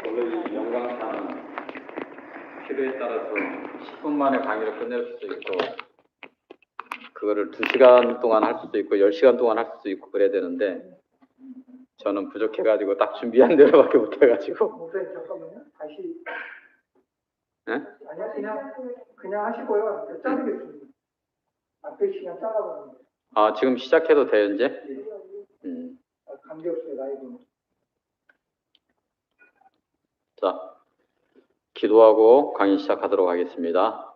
원래 이 영광사는 필요에 따라서 10분 만에 강의를 끝낼 수도 있고 그거를 2시간 동안 할 수도 있고 10시간 동안 할 수도 있고 그래야 되는데 저는 부족해가지고 딱 준비한 대로밖에 못해가지고. 목사님 잠깐만요. 다시. 네? 아니요, 그냥 하시고요. 자르겠습니다. 앞에 시간 잘라버리면 돼요. 아, 지금 시작해도 돼요, 이제? 예. 관계없어요, 라이브는. 자, 기도하고 강의 시작하도록 하겠습니다.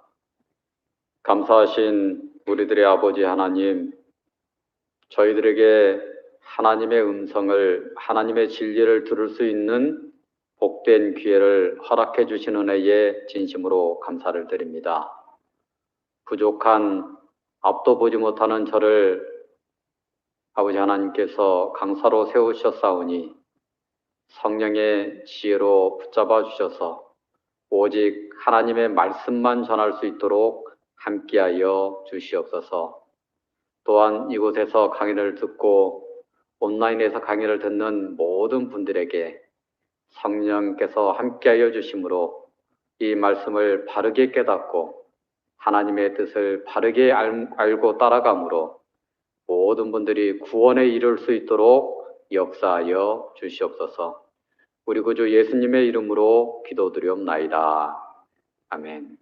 감사하신 우리들의 아버지 하나님, 저희들에게 하나님의 음성을, 하나님의 진리를 들을 수 있는 복된 기회를 허락해 주신 은혜에 진심으로 감사를 드립니다. 부족한 앞도 보지 못하는 저를 아버지 하나님께서 강사로 세우셨사오니 성령의 지혜로 붙잡아 주셔서 오직 하나님의 말씀만 전할 수 있도록 함께하여 주시옵소서. 또한 이곳에서 강의를 듣고 온라인에서 강의를 듣는 모든 분들에게 성령께서 함께하여 주심으로 이 말씀을 바르게 깨닫고 하나님의 뜻을 바르게 알고 따라감으로 모든 분들이 구원에 이를 수 있도록 역사하여 주시옵소서. 우리 구주 예수님의 이름으로 기도드리옵나이다. 아멘.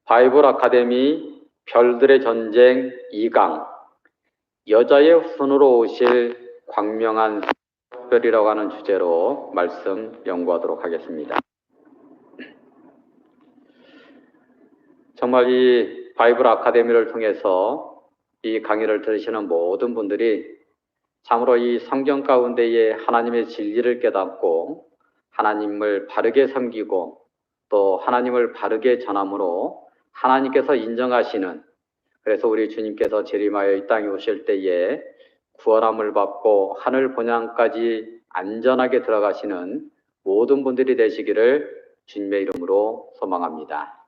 바이블 아카데미 별들의 전쟁 2강 여자의 후손으로 오실 광명한 별이라고 하는 주제로 말씀 연구하도록 하겠습니다. 정말 이 바이블 아카데미를 통해서 이 강의를 들으시는 모든 분들이 참으로 이 성경 가운데에 하나님의 진리를 깨닫고 하나님을 바르게 섬기고 또 하나님을 바르게 전함으로 하나님께서 인정하시는, 그래서 우리 주님께서 재림하여 이 땅에 오실 때에 구원함을 받고 하늘 본향까지 안전하게 들어가시는 모든 분들이 되시기를 주님의 이름으로 소망합니다.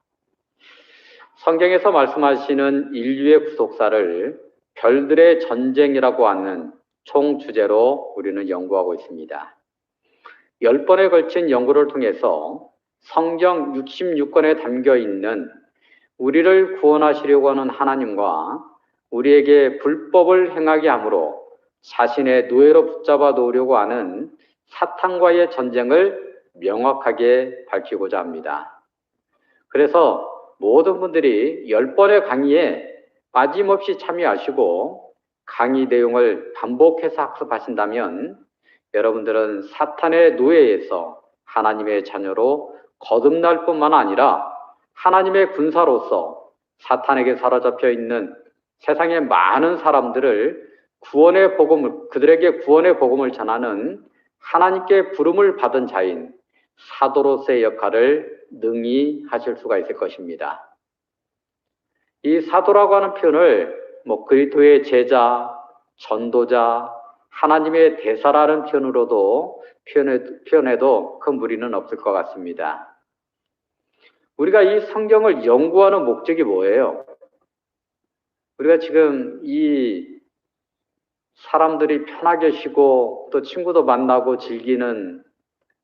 성경에서 말씀하시는 인류의 구속사를 별들의 전쟁이라고 하는 총 주제로 우리는 연구하고 있습니다. 10번에 걸친 연구를 통해서 성경 66권에 담겨 있는 우리를 구원하시려고 하는 하나님과 우리에게 불법을 행하게 함으로 자신의 노예로 붙잡아 놓으려고 하는 사탄과의 전쟁을 명확하게 밝히고자 합니다. 그래서 모든 분들이 10번의 강의에 빠짐없이 참여하시고 강의 내용을 반복해서 학습하신다면 여러분들은 사탄의 노예에서 하나님의 자녀로 거듭날 뿐만 아니라 하나님의 군사로서 사탄에게 사로잡혀 있는 세상의 많은 사람들을 구원의 복음을, 그들에게 구원의 복음을 전하는 하나님께 부름을 받은 자인 사도로서의 역할을 능히 하실 수가 있을 것입니다. 이 사도라고 하는 표현을 그리스도의 제자, 전도자, 하나님의 대사라는 표현으로도 표현해도 큰 무리는 없을 것 같습니다. 우리가 이 성경을 연구하는 목적이 뭐예요? 우리가 지금 이 사람들이 편하게 쉬고 또 친구도 만나고 즐기는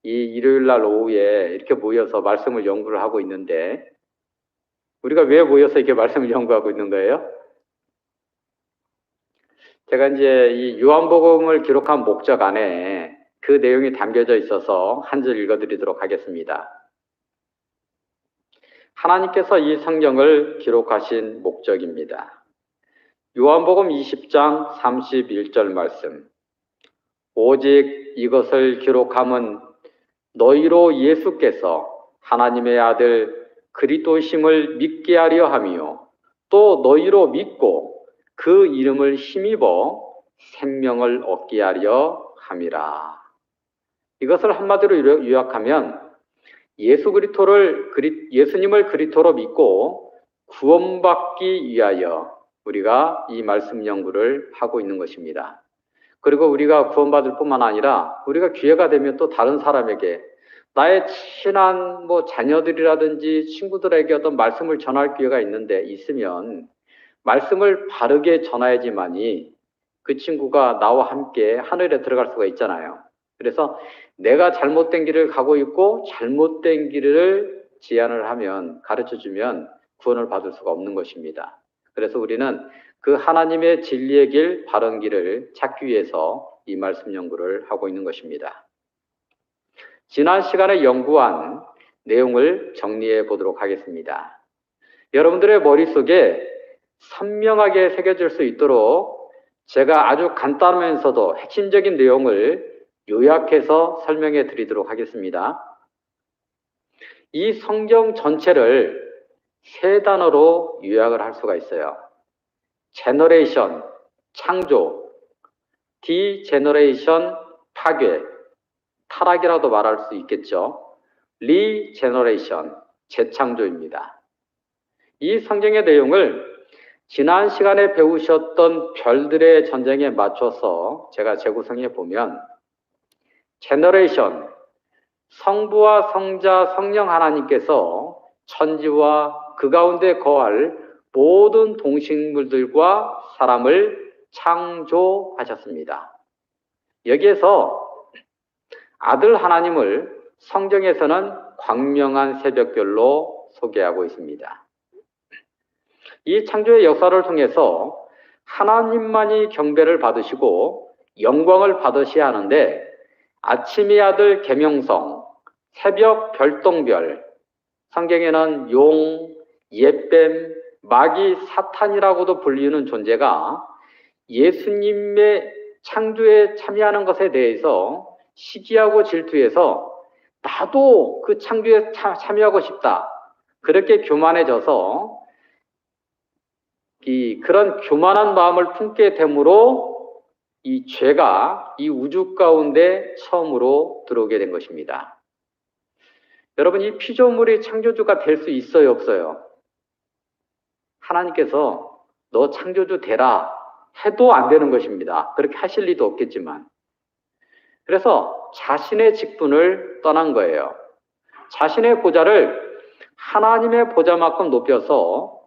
이 일요일 날 오후에 이렇게 모여서 말씀을 연구를 하고 있는데 우리가 왜 모여서 이렇게 말씀을 연구하고 있는 거예요? 제가 이제 이 요한복음을 기록한 목적 안에 그 내용이 담겨져 있어서 한 절 읽어드리도록 하겠습니다. 하나님께서 이 성경을 기록하신 목적입니다. 요한복음 20장 31절 말씀. 오직 이것을 기록함은 너희로 예수께서 하나님의 아들 그리스도심을 믿게 하려 함이요 또 너희로 믿고 그 이름을 힘입어 생명을 얻게 하려 함이라. 이것을 한마디로 요약하면 예수님을 그리스도로 믿고 구원받기 위하여 우리가 이 말씀 연구를 하고 있는 것입니다. 그리고 우리가 구원받을 뿐만 아니라 우리가 기회가 되면 또 다른 사람에게 나의 친한 자녀들이라든지 친구들에게 어떤 말씀을 전할 기회가 있으면 말씀을 바르게 전해야지만이 그 친구가 나와 함께 하늘에 들어갈 수가 있잖아요. 그래서 내가 잘못된 길을 가고 있고 잘못된 길을 제안을 하면, 가르쳐주면 구원을 받을 수가 없는 것입니다. 그래서 우리는 그 하나님의 진리의 길, 바른 길을 찾기 위해서 이 말씀 연구를 하고 있는 것입니다. 지난 시간에 연구한 내용을 정리해 보도록 하겠습니다. 여러분들의 머릿속에 선명하게 새겨질 수 있도록 제가 아주 간단하면서도 핵심적인 내용을 요약해서 설명해 드리도록 하겠습니다. 이 성경 전체를 세 단어로 요약을 할 수가 있어요. 제너레이션, 창조, 디제너레이션, 파괴, 타락이라도 말할 수 있겠죠. 리제너레이션, 재창조입니다. 이 성경의 내용을 지난 시간에 배우셨던 별들의 전쟁에 맞춰서 제가 재구성해 보면, 제너레이션, 성부와 성자, 성령 하나님께서 천지와 그 가운데 거할 모든 동식물들과 사람을 창조하셨습니다. 여기에서 아들 하나님을 성경에서는 광명한 새벽별로 소개하고 있습니다. 이 창조의 역사를 통해서 하나님만이 경배를 받으시고 영광을 받으셔야 하는데, 아침의 아들 계명성, 새벽 별똥별, 성경에는 용, 옛뱀, 마귀, 사탄이라고도 불리는 존재가 예수님의 창조에 참여하는 것에 대해서 시기하고 질투해서 나도 그 창조에 참여하고 싶다, 그렇게 교만해져서 그런 교만한 마음을 품게 되므로 이 죄가 이 우주 가운데 처음으로 들어오게 된 것입니다. 여러분, 이 피조물이 창조주가 될 수 있어요, 없어요? 하나님께서 너 창조주 되라 해도 안 되는 것입니다. 그렇게 하실 리도 없겠지만. 그래서 자신의 직분을 떠난 거예요. 자신의 보좌를 하나님의 보좌만큼 높여서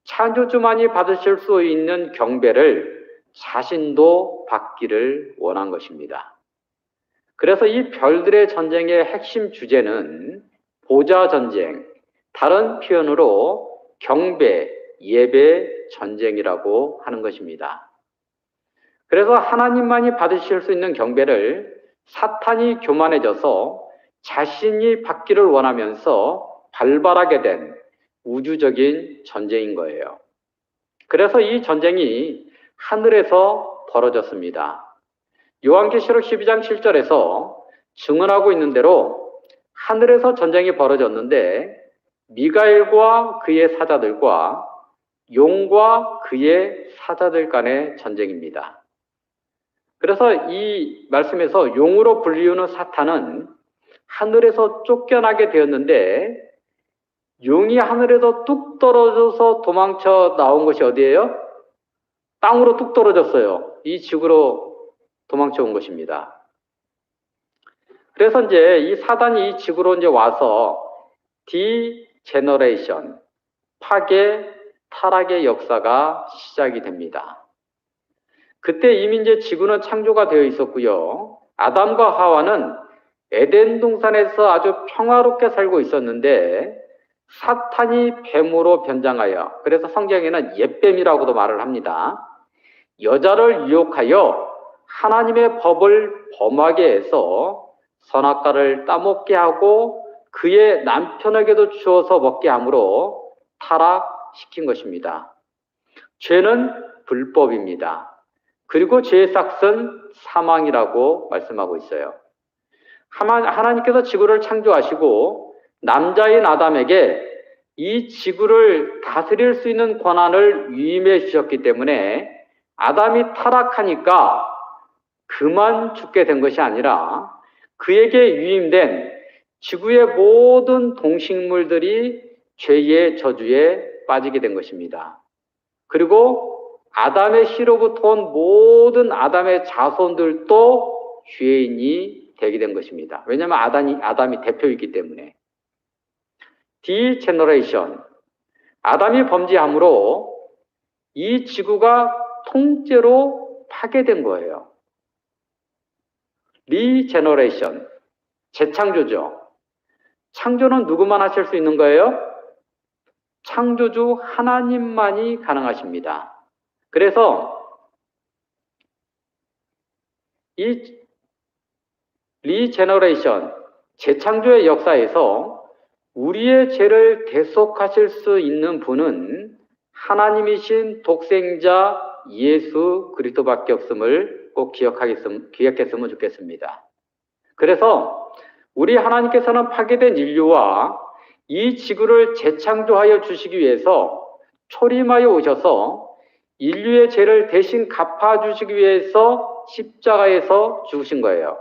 창조주만이 받으실 수 있는 경배를 자신도 받기를 원한 것입니다. 그래서 이 별들의 전쟁의 핵심 주제는 보좌 전쟁, 다른 표현으로 경배, 예배 전쟁이라고 하는 것입니다. 그래서 하나님만이 받으실 수 있는 경배를 사탄이 교만해져서 자신이 받기를 원하면서 발발하게 된 우주적인 전쟁인 거예요. 그래서 이 전쟁이 하늘에서 벌어졌습니다. 요한계시록 12장 7절에서 증언하고 있는 대로 하늘에서 전쟁이 벌어졌는데, 미가엘과 그의 사자들과 용과 그의 사자들 간의 전쟁입니다. 그래서 이 말씀에서 용으로 불리우는 사탄은 하늘에서 쫓겨나게 되었는데, 용이 하늘에서 뚝 떨어져서 도망쳐 나온 것이 어디예요? 땅으로 뚝 떨어졌어요. 이 지구로 도망쳐 온 것입니다. 그래서 이제 이 사단이 이 지구로 이제 와서 디제너레이션, 파괴, 타락의 역사가 시작이 됩니다. 그때 이미 이제 지구는 창조가 되어 있었고요. 아담과 하와는 에덴 동산에서 아주 평화롭게 살고 있었는데, 사탄이 뱀으로 변장하여, 그래서 성경에는 옛뱀이라고도 말을 합니다. 여자를 유혹하여 하나님의 법을 범하게 해서 선악과를 따먹게 하고 그의 남편에게도 주어서 먹게 함으로 타락시킨 것입니다. 죄는 불법입니다. 그리고 죄의 삭은 사망이라고 말씀하고 있어요. 하나님께서 지구를 창조하시고 남자인 아담에게 이 지구를 다스릴 수 있는 권한을 위임해 주셨기 때문에 아담이 타락하니까 그만 죽게 된 것이 아니라 그에게 위임된 지구의 모든 동식물들이 죄의 저주에 빠지게 된 것입니다. 그리고 아담의 씨로부터 온 모든 아담의 자손들도 죄인이 되게 된 것입니다. 왜냐하면 아담이 대표이기 때문에. 디제너레이션, 아담이 범죄함으로 이 지구가 통째로 파괴된 거예요. 리제너레이션, 재창조죠. 창조는 누구만 하실 수 있는 거예요? 창조주 하나님만이 가능하십니다. 그래서 이 리제너레이션, 재창조의 역사에서 우리의 죄를 대속하실 수 있는 분은 하나님이신 독생자 예수 그리스도밖에 없음을 꼭 기억했으면 좋겠습니다. 그래서 우리 하나님께서는 파괴된 인류와 이 지구를 재창조하여 주시기 위해서 초림하여 오셔서 인류의 죄를 대신 갚아주시기 위해서 십자가에서 죽으신 거예요.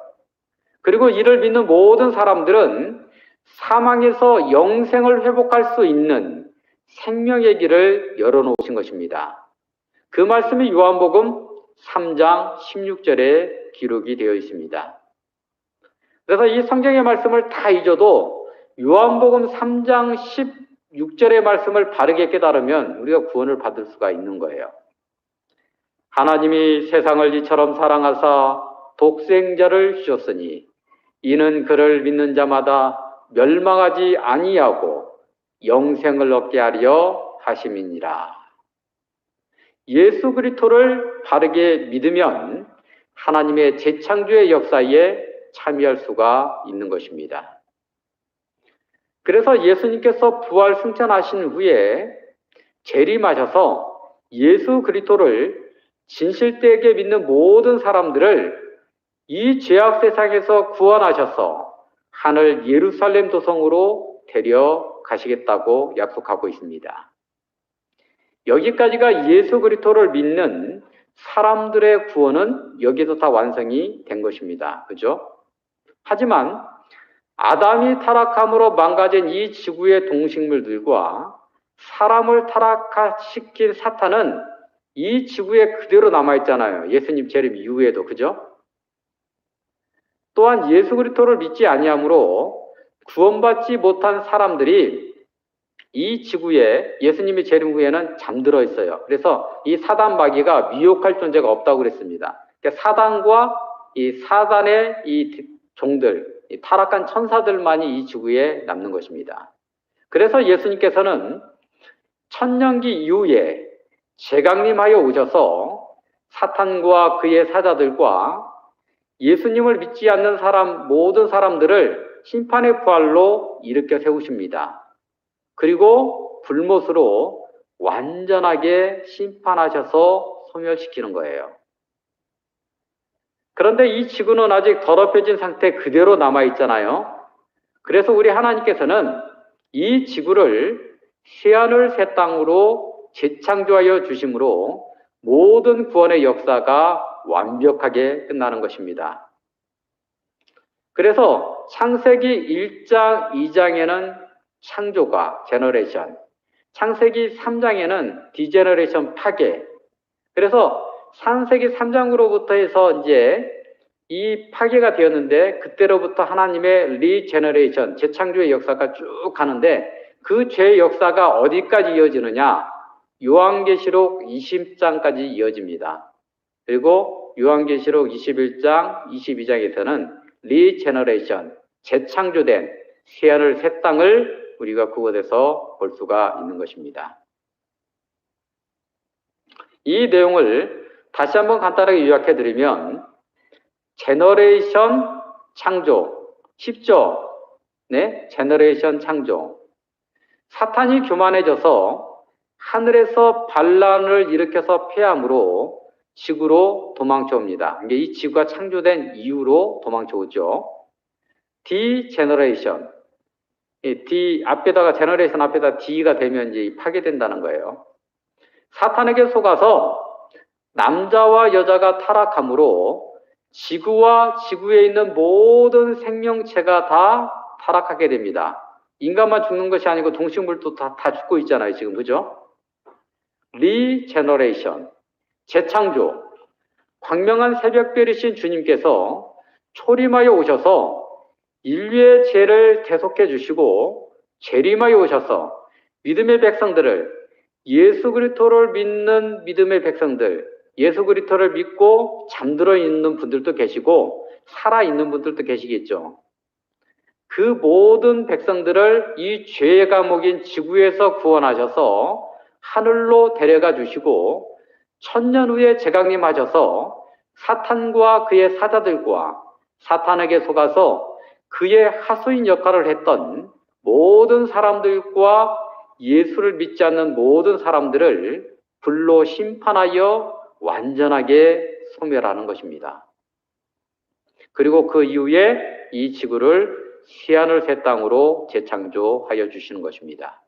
그리고 이를 믿는 모든 사람들은 사망에서 영생을 회복할 수 있는 생명의 길을 열어놓으신 것입니다. 그 말씀이 요한복음 3장 16절에 기록이 되어 있습니다. 그래서 이 성경의 말씀을 다 잊어도 요한복음 3장 16절의 말씀을 바르게 깨달으면 우리가 구원을 받을 수가 있는 거예요. 하나님이 세상을 이처럼 사랑하사 독생자를 주셨으니 이는 그를 믿는 자마다 멸망하지 아니하고 영생을 얻게 하려 하심이니라. 예수 그리스도를 바르게 믿으면 하나님의 재창조의 역사에 참여할 수가 있는 것입니다. 그래서 예수님께서 부활 승천하신 후에 재림하셔서 예수 그리스도를 진실되게 믿는 모든 사람들을 이 죄악 세상에서 구원하셔서 하늘 예루살렘 도성으로 데려가시겠다고 약속하고 있습니다. 여기까지가 예수 그리스도를 믿는 사람들의 구원은 여기서 다 완성이 된 것입니다. 그죠? 하지만 아담이 타락함으로 망가진 이 지구의 동식물들과 사람을 타락시킨 사탄은 이 지구에 그대로 남아있잖아요. 예수님 재림 이후에도. 그죠? 또한 예수 그리스도를 믿지 아니함으로 구원받지 못한 사람들이 이 지구에 예수님이 재림 후에는 잠들어 있어요. 그래서 이 사단 마귀가 미혹할 존재가 없다고 그랬습니다. 그러니까 사단과 이 사단의 이 종들, 이 타락한 천사들만이 이 지구에 남는 것입니다. 그래서 예수님께서는 천년기 이후에 재강림하여 오셔서 사탄과 그의 사자들과 예수님을 믿지 않는 사람, 모든 사람들을 심판의 부활로 일으켜 세우십니다. 그리고 불못으로 완전하게 심판하셔서 소멸시키는 거예요. 그런데 이 지구는 아직 더럽혀진 상태 그대로 남아있잖아요. 그래서 우리 하나님께서는 이 지구를 새하늘 새 땅으로 재창조하여 주심으로 모든 구원의 역사가 완벽하게 끝나는 것입니다. 그래서 창세기 1장, 2장에는 창조가, 제너레이션, 창세기 3장에는 디제너레이션, 파괴. 그래서 창세기 3장으로부터 해서 이제 이 파괴가 되었는데 그때로부터 하나님의 리제너레이션, 재창조의 역사가 쭉 가는데 그 죄의 역사가 어디까지 이어지느냐? 요한계시록 20장까지 이어집니다. 그리고 요한계시록 21장, 22장에서는 리제너레이션, 재창조된 새하늘 새 땅을 우리가 그곳에서 볼 수가 있는 것입니다. 이 내용을 다시 한번 간단하게 요약해드리면 제너레이션 창조, 쉽죠? 네, 제너레이션 창조. 사탄이 교만해져서 하늘에서 반란을 일으켜서 패함으로 지구로 도망쳐옵니다. 이게 이 지구가 창조된 이후로 도망쳐오죠. 디제너레이션. D 앞에다가 제너레이션 앞에다 D가 되면 이제 파괴된다는 거예요. 사탄에게 속아서 남자와 여자가 타락함으로 지구와 지구에 있는 모든 생명체가 다 타락하게 됩니다. 인간만 죽는 것이 아니고 동식물도 다 죽고 있잖아요, 지금. 그죠? 리제너레이션, 재창조. 광명한 새벽별이신 주님께서 초림하여 오셔서 인류의 죄를 대속해 주시고 재림하여 오셔서 믿음의 백성들을, 예수 그리스도를 믿는 믿음의 백성들, 예수 그리스도를 믿고 잠들어 있는 분들도 계시고 살아 있는 분들도 계시겠죠. 그 모든 백성들을 이 죄의 감옥인 지구에서 구원하셔서 하늘로 데려가 주시고 천년 후에 재강림하셔서 사탄과 그의 사자들과 사탄에게 속아서 그의 하수인 역할을 했던 모든 사람들과 예수를 믿지 않는 모든 사람들을 불로 심판하여 완전하게 소멸하는 것입니다. 그리고 그 이후에 이 지구를 새하늘 새 땅으로 재창조하여 주시는 것입니다.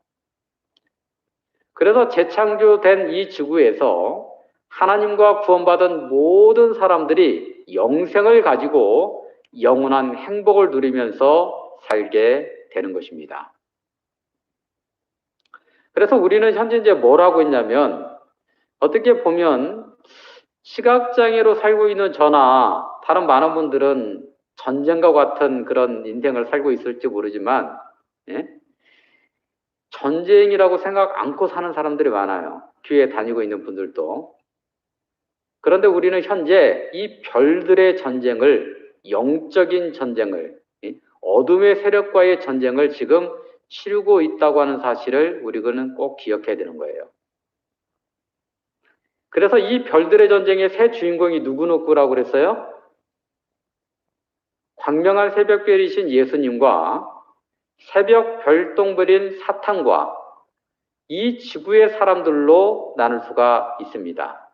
그래서 재창조된 이 지구에서 하나님과 구원받은 모든 사람들이 영생을 가지고 영원한 행복을 누리면서 살게 되는 것입니다. 그래서 우리는 현재 이제 뭘 하고 있냐면, 어떻게 보면 시각장애로 살고 있는 저나 다른 많은 분들은 전쟁과 같은 그런 인생을 살고 있을지 모르지만, 예? 전쟁이라고 생각 않고 사는 사람들이 많아요. 교회에 다니고 있는 분들도. 그런데 우리는 현재 이 별들의 전쟁을, 영적인 전쟁을, 어둠의 세력과의 전쟁을 지금 치르고 있다고 하는 사실을 우리는 꼭 기억해야 되는 거예요. 그래서 이 별들의 전쟁의 새 주인공이 누구라고 그랬어요? 광명한 새벽별이신 예수님과 새벽 별똥별인 사탄과 이 지구의 사람들로 나눌 수가 있습니다.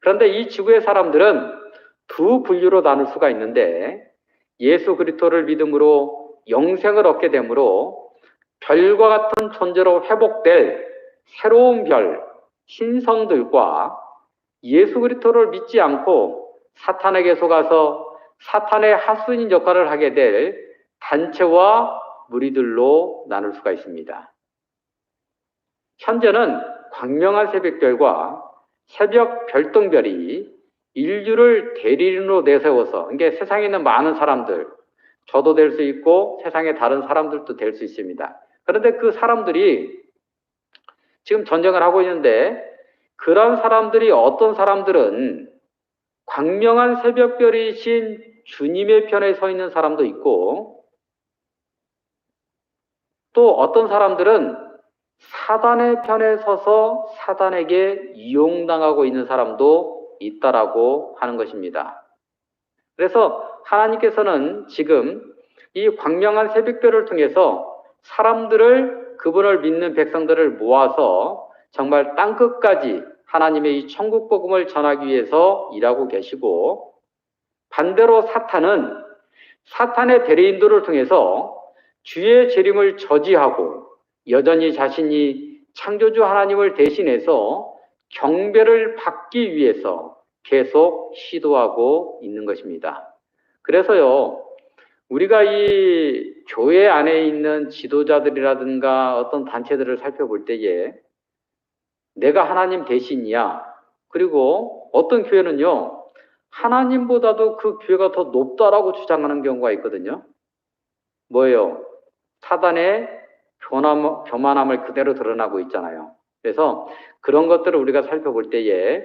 그런데 이 지구의 사람들은 두 분류로 나눌 수가 있는데, 예수 그리스도를 믿음으로 영생을 얻게 되므로 별과 같은 존재로 회복될 새로운 별, 신성들과 예수 그리스도를 믿지 않고 사탄에게 속아서 사탄의 하수인 역할을 하게 될 단체와 무리들로 나눌 수가 있습니다. 현재는 광명한 새벽별과 새벽 별똥별이 인류를 대리인으로 내세워서, 이게 세상에 있는 많은 사람들, 저도 될 수 있고 세상의 다른 사람들도 될 수 있습니다. 그런데 그 사람들이 지금 전쟁을 하고 있는데, 그런 사람들이, 어떤 사람들은 광명한 새벽별이신 주님의 편에 서 있는 사람도 있고, 또 어떤 사람들은 사단의 편에 서서 사단에게 이용당하고 있는 사람도 있다라고 하는 것입니다. 그래서 하나님께서는 지금 이 광명한 새벽별을 통해서 사람들을, 그분을 믿는 백성들을 모아서 정말 땅끝까지 하나님의 이 천국 복음을 전하기 위해서 일하고 계시고, 반대로 사탄은 사탄의 대리인들을 통해서 주의 재림을 저지하고 여전히 자신이 창조주 하나님을 대신해서 경배를 받기 위해서 계속 시도하고 있는 것입니다. 그래서요, 우리가 이 교회 안에 있는 지도자들이라든가 어떤 단체들을 살펴볼 때에 내가 하나님 대신이야. 그리고 어떤 교회는요, 하나님보다도 그 교회가 더 높다라고 주장하는 경우가 있거든요. 뭐예요? 사단의 교만함을 그대로 드러나고 있잖아요. 그래서 그런 것들을 우리가 살펴볼 때에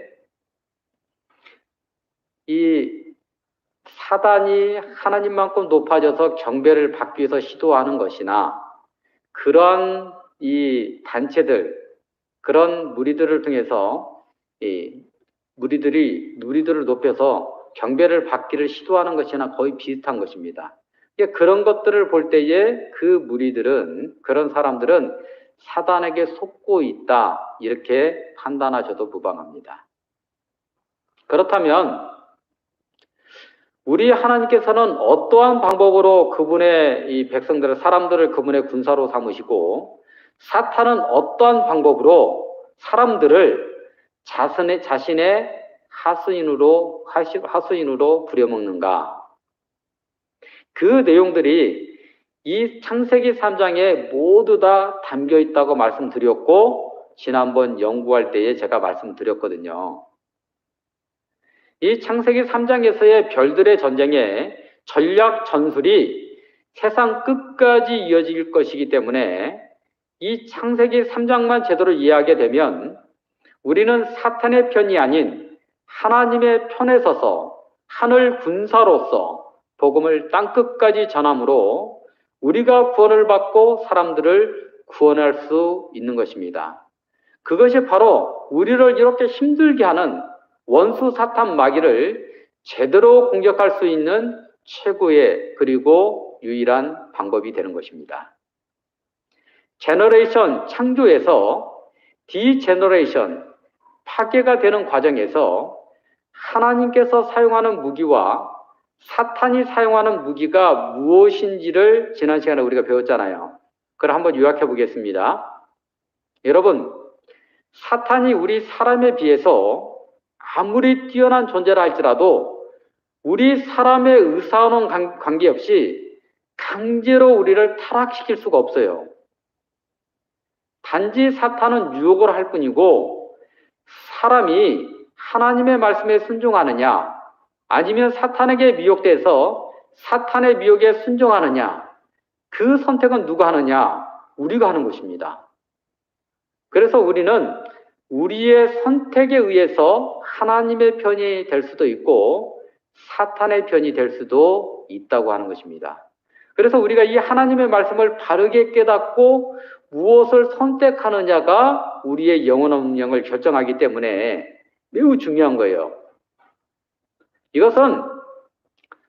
이 사단이 하나님만큼 높아져서 경배를 받기 위해서 시도하는 것이나, 그런 이 단체들, 그런 무리들을 통해서 이 무리들을 높여서 경배를 받기를 시도하는 것이나 거의 비슷한 것입니다. 그런 것들을 볼 때에 그 무리들은, 그런 사람들은 사단에게 속고 있다, 이렇게 판단하셔도 무방합니다. 그렇다면 우리 하나님께서는 어떠한 방법으로 그분의 이 백성들을, 사람들을 그분의 군사로 삼으시고, 사탄은 어떠한 방법으로 사람들을 자신의 하수인으로 부려먹는가? 그 내용들이 이 창세기 3장에 모두 다 담겨 있다고 말씀드렸고, 지난번 연구할 때에 제가 말씀드렸거든요. 이 창세기 3장에서의 별들의 전쟁의 전략 전술이 세상 끝까지 이어질 것이기 때문에 이 창세기 3장만 제대로 이해하게 되면 우리는 사탄의 편이 아닌 하나님의 편에 서서 하늘 군사로서 복음을 땅끝까지 전함으로 우리가 구원을 받고 사람들을 구원할 수 있는 것입니다. 그것이 바로 우리를 이렇게 힘들게 하는 원수 사탄 마귀를 제대로 공격할 수 있는 최고의 그리고 유일한 방법이 되는 것입니다. 제너레이션 창조에서 디제너레이션 파괴가 되는 과정에서 하나님께서 사용하는 무기와 사탄이 사용하는 무기가 무엇인지를 지난 시간에 우리가 배웠잖아요. 그걸 한번 요약해 보겠습니다. 여러분, 사탄이 우리 사람에 비해서 아무리 뛰어난 존재라 할지라도 우리 사람의 의사와는 관계없이 강제로 우리를 타락시킬 수가 없어요. 단지 사탄은 유혹을 할 뿐이고 사람이 하나님의 말씀에 순종하느냐 아니면 사탄에게 미혹돼서 사탄의 미혹에 순종하느냐 그 선택은 누가 하느냐? 우리가 하는 것입니다. 그래서 우리는 우리의 선택에 의해서 하나님의 편이 될 수도 있고 사탄의 편이 될 수도 있다고 하는 것입니다. 그래서 우리가 이 하나님의 말씀을 바르게 깨닫고 무엇을 선택하느냐가 우리의 영원한 운명을 결정하기 때문에 매우 중요한 거예요. 이것은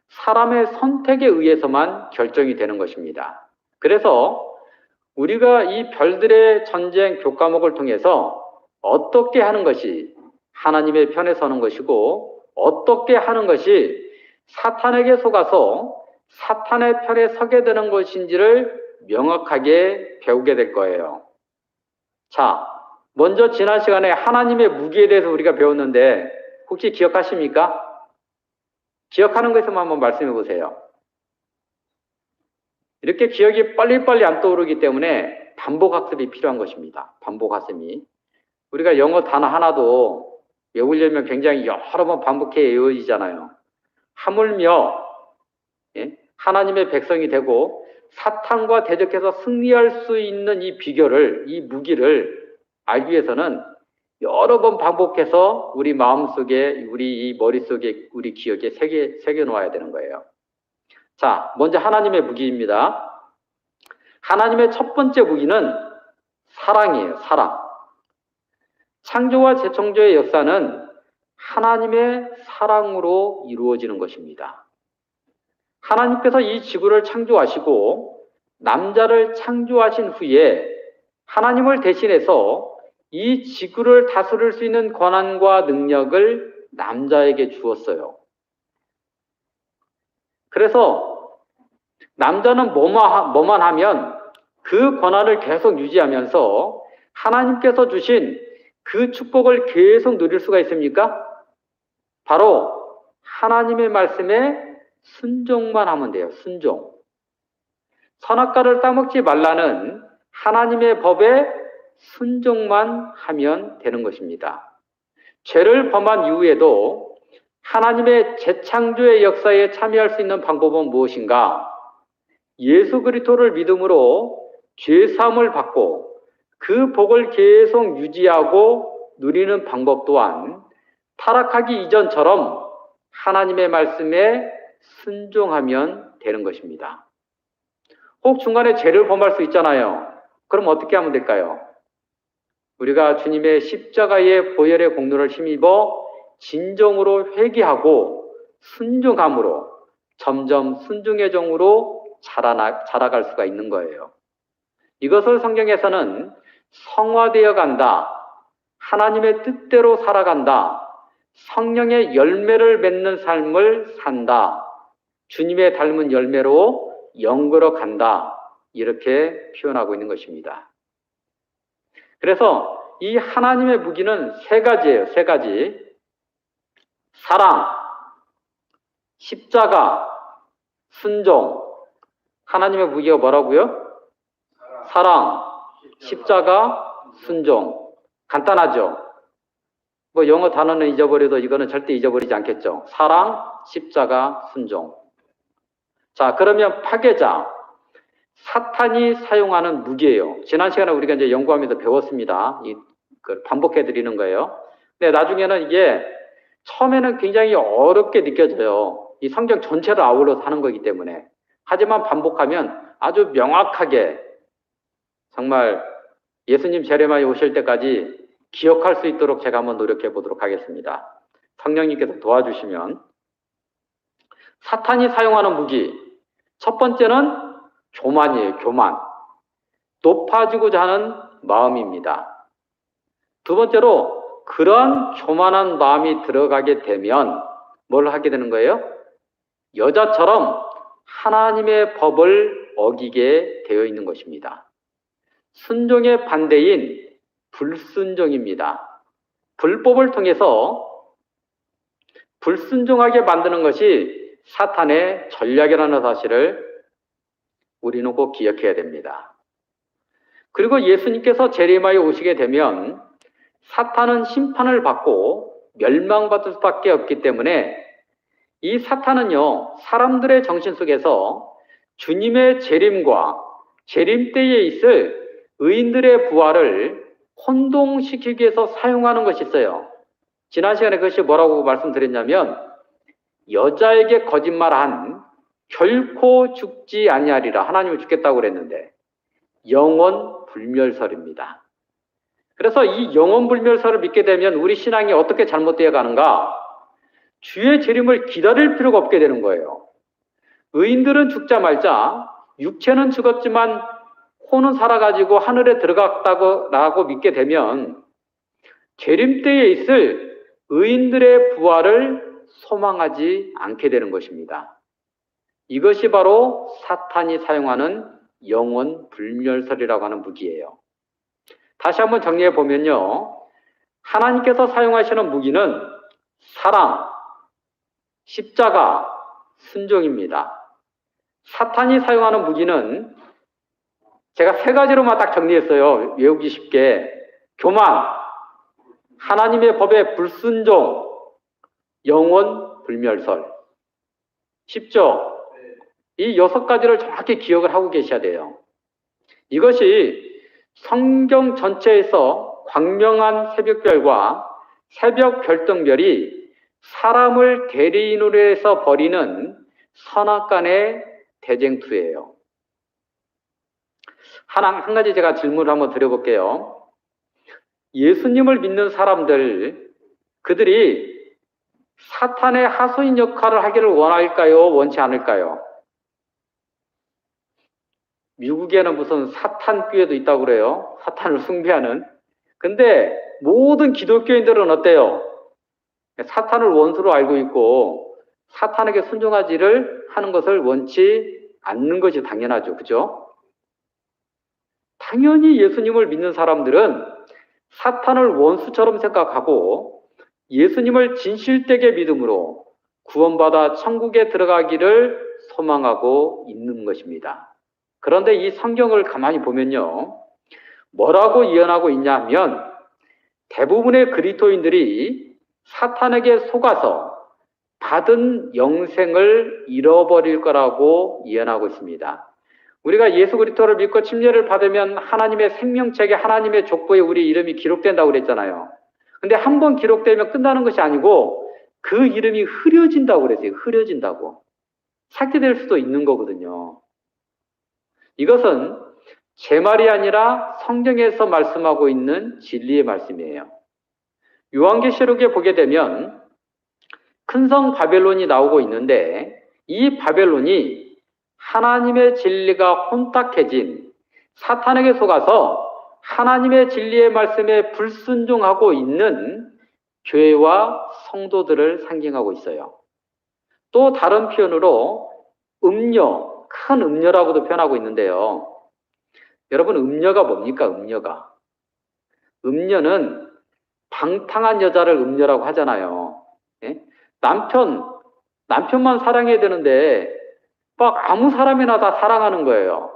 사람의 선택에 의해서만 결정이 되는 것입니다. 그래서 우리가 이 별들의 전쟁 교과목을 통해서 어떻게 하는 것이 하나님의 편에 서는 것이고 어떻게 하는 것이 사탄에게 속아서 사탄의 편에 서게 되는 것인지를 명확하게 배우게 될 거예요. 자, 먼저 지난 시간에 하나님의 무기에 대해서 우리가 배웠는데 혹시 기억하십니까? 기억하는 것에만 한번 말씀해 보세요. 이렇게 기억이 빨리빨리 안 떠오르기 때문에 반복학습이 필요한 것입니다. 반복학습이. 우리가 영어 단어 하나도 외우려면 굉장히 여러 번 반복해 외워지잖아요. 하물며 하나님의 백성이 되고 사탄과 대적해서 승리할 수 있는 이 비결을, 이 무기를 알기 위해서는 여러 번 반복해서 우리 마음속에, 우리 이 머릿속에, 우리 기억에 새겨 놓아야 되는 거예요. 자, 먼저 하나님의 무기입니다. 하나님의 첫 번째 무기는 사랑이에요. 사랑. 창조와 재창조의 역사는 하나님의 사랑으로 이루어지는 것입니다. 하나님께서 이 지구를 창조하시고 남자를 창조하신 후에 하나님을 대신해서 이 지구를 다스릴 수 있는 권한과 능력을 남자에게 주었어요. 그래서 남자는 뭐만 하면 그 권한을 계속 유지하면서 하나님께서 주신 그 축복을 계속 누릴 수가 있습니까? 바로 하나님의 말씀에 순종만 하면 돼요. 순종. 선악과를 따먹지 말라는 하나님의 법에 순종만 하면 되는 것입니다. 죄를 범한 이후에도 하나님의 재창조의 역사에 참여할 수 있는 방법은 무엇인가? 예수 그리스도를 믿음으로 죄사함을 받고 그 복을 계속 유지하고 누리는 방법 또한 타락하기 이전처럼 하나님의 말씀에 순종하면 되는 것입니다. 혹 중간에 죄를 범할 수 있잖아요. 그럼 어떻게 하면 될까요? 우리가 주님의 십자가의 보혈의 공로를 힘입어 진정으로 회개하고 순종함으로 점점 순종의 종으로 자라갈 수가 있는 거예요. 이것을 성경에서는 성화되어 간다, 하나님의 뜻대로 살아간다, 성령의 열매를 맺는 삶을 산다, 주님의 닮은 열매로 영으로 간다, 이렇게 표현하고 있는 것입니다. 그래서 이 하나님의 무기는 세 가지예요. 세 가지. 사랑, 십자가, 순종. 하나님의 무기가 뭐라고요? 사랑, 십자가, 순종. 간단하죠? 뭐 영어 단어는 잊어버려도 이거는 절대 잊어버리지 않겠죠? 사랑, 십자가, 순종. 자, 그러면 파괴자. 사탄이 사용하는 무기예요. 지난 시간에 우리가 이제 연구하면서 배웠습니다. 반복해 드리는 거예요. 근데 나중에는 이게 처음에는 굉장히 어렵게 느껴져요. 이 성경 전체를 아울러서 하는 거기 때문에. 하지만 반복하면 아주 명확하게 정말 예수님 재림하에 오실 때까지 기억할 수 있도록 제가 한번 노력해 보도록 하겠습니다. 성령님께서 도와주시면. 사탄이 사용하는 무기, 첫 번째는 교만이에요. 교만. 높아지고자 하는 마음입니다. 두 번째로 그런 교만한 마음이 들어가게 되면 뭘 하게 되는 거예요? 여자처럼 하나님의 법을 어기게 되어 있는 것입니다. 순종의 반대인 불순종입니다. 불법을 통해서 불순종하게 만드는 것이 사탄의 전략이라는 사실을 우리는 꼭 기억해야 됩니다. 그리고 예수님께서 재림하에 오시게 되면 사탄은 심판을 받고 멸망받을 수밖에 없기 때문에 이 사탄은요, 사람들의 정신 속에서 주님의 재림과 재림 때에 있을 의인들의 부활을 혼동시키기 위해서 사용하는 것이 있어요. 지난 시간에 그것이 뭐라고 말씀드렸냐면 여자에게 거짓말한 결코 죽지 아니하리라. 하나님은 죽겠다고 그랬는데 영원 불멸설입니다. 그래서 이 영원 불멸설을 믿게 되면 우리 신앙이 어떻게 잘못되어 가는가? 주의 재림을 기다릴 필요가 없게 되는 거예요. 의인들은 죽자 말자 육체는 죽었지만 혼은 살아가지고 하늘에 들어갔다고 믿게 되면 재림 때에 있을 의인들의 부활을 소망하지 않게 되는 것입니다. 이것이 바로 사탄이 사용하는 영원 불멸설이라고 하는 무기예요. 다시 한번 정리해 보면요. 하나님께서 사용하시는 무기는 사랑, 십자가, 순종입니다. 사탄이 사용하는 무기는 제가 세 가지로만 딱 정리했어요. 외우기 쉽게. 교만, 하나님의 법에 불순종, 영원 불멸설. 쉽죠? 이 6가지를 정확히 기억을 하고 계셔야 돼요. 이것이 성경 전체에서 광명한 새벽별과 새벽 별똥별이 사람을 대리인으로 해서 벌이는 선악간의 대쟁투예요. 한 가지 제가 질문을 한번 드려볼게요. 예수님을 믿는 사람들, 그들이 사탄의 하수인 역할을 하기를 원할까요? 원치 않을까요? 미국에는 무슨 사탄교회도 있다고 그래요. 사탄을 숭배하는. 근데 모든 기독교인들은 어때요? 사탄을 원수로 알고 있고 사탄에게 순종하지를 하는 것을 원치 않는 것이 당연하죠. 그죠? 당연히 예수님을 믿는 사람들은 사탄을 원수처럼 생각하고 예수님을 진실되게 믿음으로 구원받아 천국에 들어가기를 소망하고 있는 것입니다. 그런데 이 성경을 가만히 보면요. 뭐라고 예언하고 있냐면 대부분의 그리스도인들이 사탄에게 속아서 받은 영생을 잃어버릴 거라고 예언하고 있습니다. 우리가 예수 그리스도를 믿고 침례를 받으면 하나님의 생명책에 하나님의 족보에 우리 이름이 기록된다고 그랬잖아요. 근데 한 번 기록되면 끝나는 것이 아니고 그 이름이 흐려진다고 그랬어요. 흐려진다고. 삭제될 수도 있는 거거든요. 이것은 제 말이 아니라 성경에서 말씀하고 있는 진리의 말씀이에요. 요한계시록에 보게 되면 큰 성 바벨론이 나오고 있는데 이 바벨론이 하나님의 진리가 혼탁해진 사탄에게 속아서 하나님의 진리의 말씀에 불순종하고 있는 교회와 성도들을 상징하고 있어요. 또 다른 표현으로 음녀, 큰 음녀라고도 표현하고 있는데요. 여러분 음녀가 뭡니까? 음녀가. 음녀는 방탕한 여자를 음녀라고 하잖아요. 예? 남편만 사랑해야 되는데 막 아무 사람이나 다 사랑하는 거예요.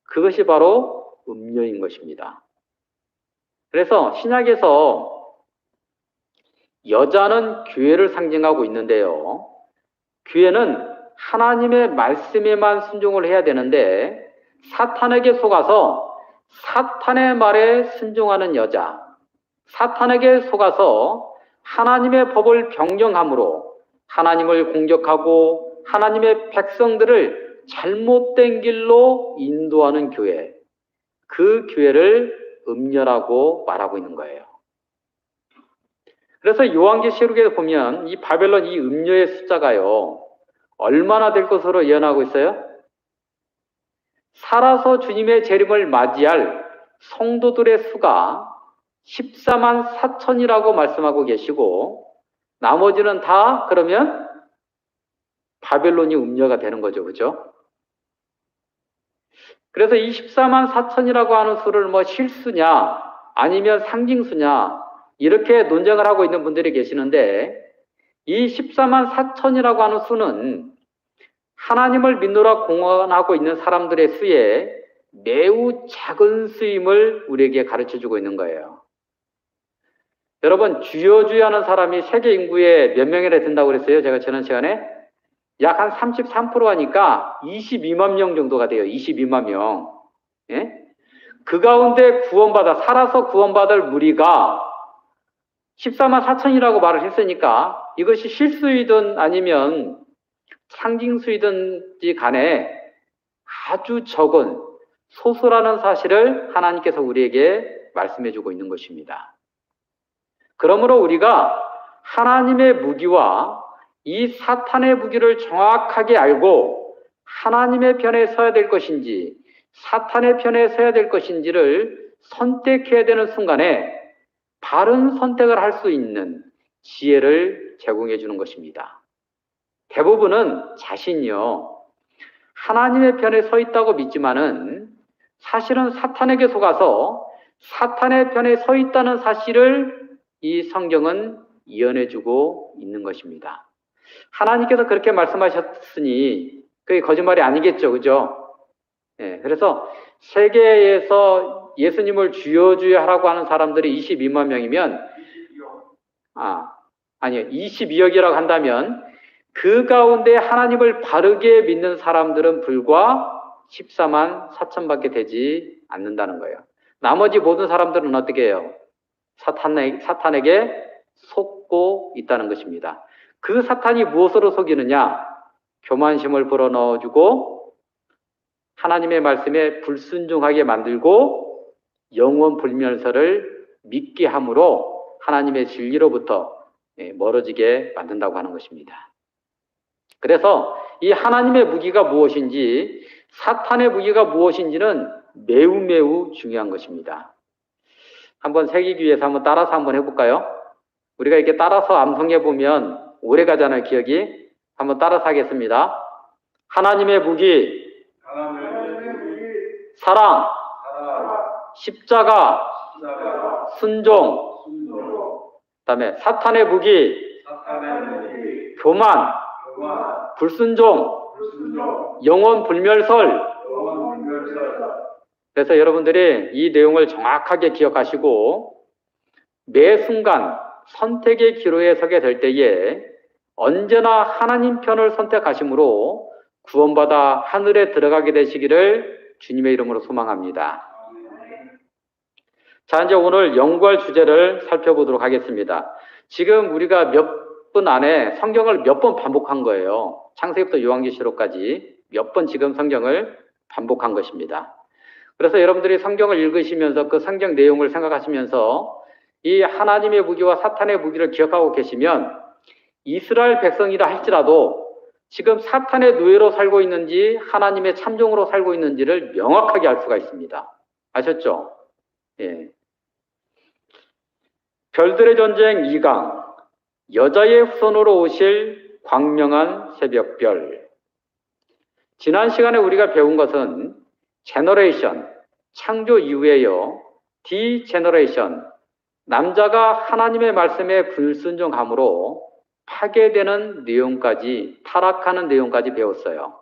그것이 바로 음녀인 것입니다. 그래서 신약에서 여자는 교회를 상징하고 있는데요. 교회는 하나님의 말씀에만 순종을 해야 되는데 사탄에게 속아서 사탄의 말에 순종하는 여자, 사탄에게 속아서 하나님의 법을 변경함으로 하나님을 공격하고 하나님의 백성들을 잘못된 길로 인도하는 교회, 그 교회를 음녀라고 말하고 있는 거예요. 그래서 요한계시록에 보면 이 바벨론 이 음녀의 숫자가요, 얼마나 될 것으로 예언하고 있어요? 살아서 주님의 재림을 맞이할 성도들의 수가 14만 4천이라고 말씀하고 계시고, 나머지는 다 그러면 바벨론이 음녀가 되는 거죠. 그죠? 그래서 이 14만 4천이라고 하는 수를 뭐 실수냐 아니면 상징수냐 이렇게 논쟁을 하고 있는 분들이 계시는데, 이 14만 4천이라고 하는 수는 하나님을 믿노라 공언하고 있는 사람들의 수에 매우 작은 수임을 우리에게 가르쳐주고 있는 거예요. 여러분, 주여 주여 하는 사람이 세계 인구의 몇 명이나 된다고 그랬어요? 제가 지난 시간에 약 한 33% 하니까 22만 명 정도가 돼요. 22만 명. 예? 그 가운데 살아서 구원받을 무리가 14만 4천이라고 말을 했으니까 이것이 실수이든 아니면 상징수이든지 간에 아주 적은 소수라는 사실을 하나님께서 우리에게 말씀해 주고 있는 것입니다. 그러므로 우리가 하나님의 무기와 이 사탄의 무기를 정확하게 알고 하나님의 편에 서야 될 것인지 사탄의 편에 서야 될 것인지를 선택해야 되는 순간에 바른 선택을 할 수 있는 지혜를 제공해 주는 것입니다. 대부분은 자신이요, 하나님의 편에 서 있다고 믿지만은 사실은 사탄에게 속아서 사탄의 편에 서 있다는 사실을 이 성경은 이언해 주고 있는 것입니다. 하나님께서 그렇게 말씀하셨으니 그게 거짓말이 아니겠죠. 그죠? 예, 그래서 세계에서 예수님을 주여 주여 하라고 하는 사람들이 22만 명이면, 아니요, 22억이라고 한다면 그 가운데 하나님을 바르게 믿는 사람들은 불과 14만 4천밖에 되지 않는다는 거예요. 나머지 모든 사람들은 어떻게 해요? 사탄에게 속고 있다는 것입니다. 그 사탄이 무엇으로 속이느냐? 교만심을 불어넣어주고 하나님의 말씀에 불순종하게 만들고 영원 불멸설을 믿게 함으로 하나님의 진리로부터 멀어지게 만든다고 하는 것입니다. 그래서 이 하나님의 무기가 무엇인지 사탄의 무기가 무엇인지는 매우 중요한 것입니다. 한번 새기기 위해서 한번 따라서 한번 해볼까요? 우리가 이렇게 따라서 암송해 보면 오래 가잖아요, 기억이. 한번 따라서 하겠습니다. 하나님의 무기, 사랑, 십자가, 순종, 그다음에 사탄의 무기, 교만, 불순종, 영원 불멸설. 그래서 여러분들이 이 내용을 정확하게 기억하시고 매 순간 선택의 기로에 서게 될 때에 언제나 하나님 편을 선택하심으로 구원받아 하늘에 들어가게 되시기를 주님의 이름으로 소망합니다. 자, 이제 오늘 연구할 주제를 살펴보도록 하겠습니다. 지금 우리가 몇 분 안에 성경을 몇 번 반복한 거예요. 창세기부터 요한계시록까지 몇 번 지금 성경을 반복한 것입니다. 그래서 여러분들이 성경을 읽으시면서 그 성경 내용을 생각하시면서 이 하나님의 무기와 사탄의 무기를 기억하고 계시면 이스라엘 백성이라 할지라도 지금 사탄의 노예로 살고 있는지 하나님의 참종으로 살고 있는지를 명확하게 알 수가 있습니다. 아셨죠? 예. 별들의 전쟁 2강, 여자의 후손으로 오실 광명한 새벽별. 지난 시간에 우리가 배운 것은 제너레이션, 창조 이후에요, 디제너레이션, 남자가 하나님의 말씀에 불순종함으로 파괴되는 내용까지, 타락하는 내용까지 배웠어요.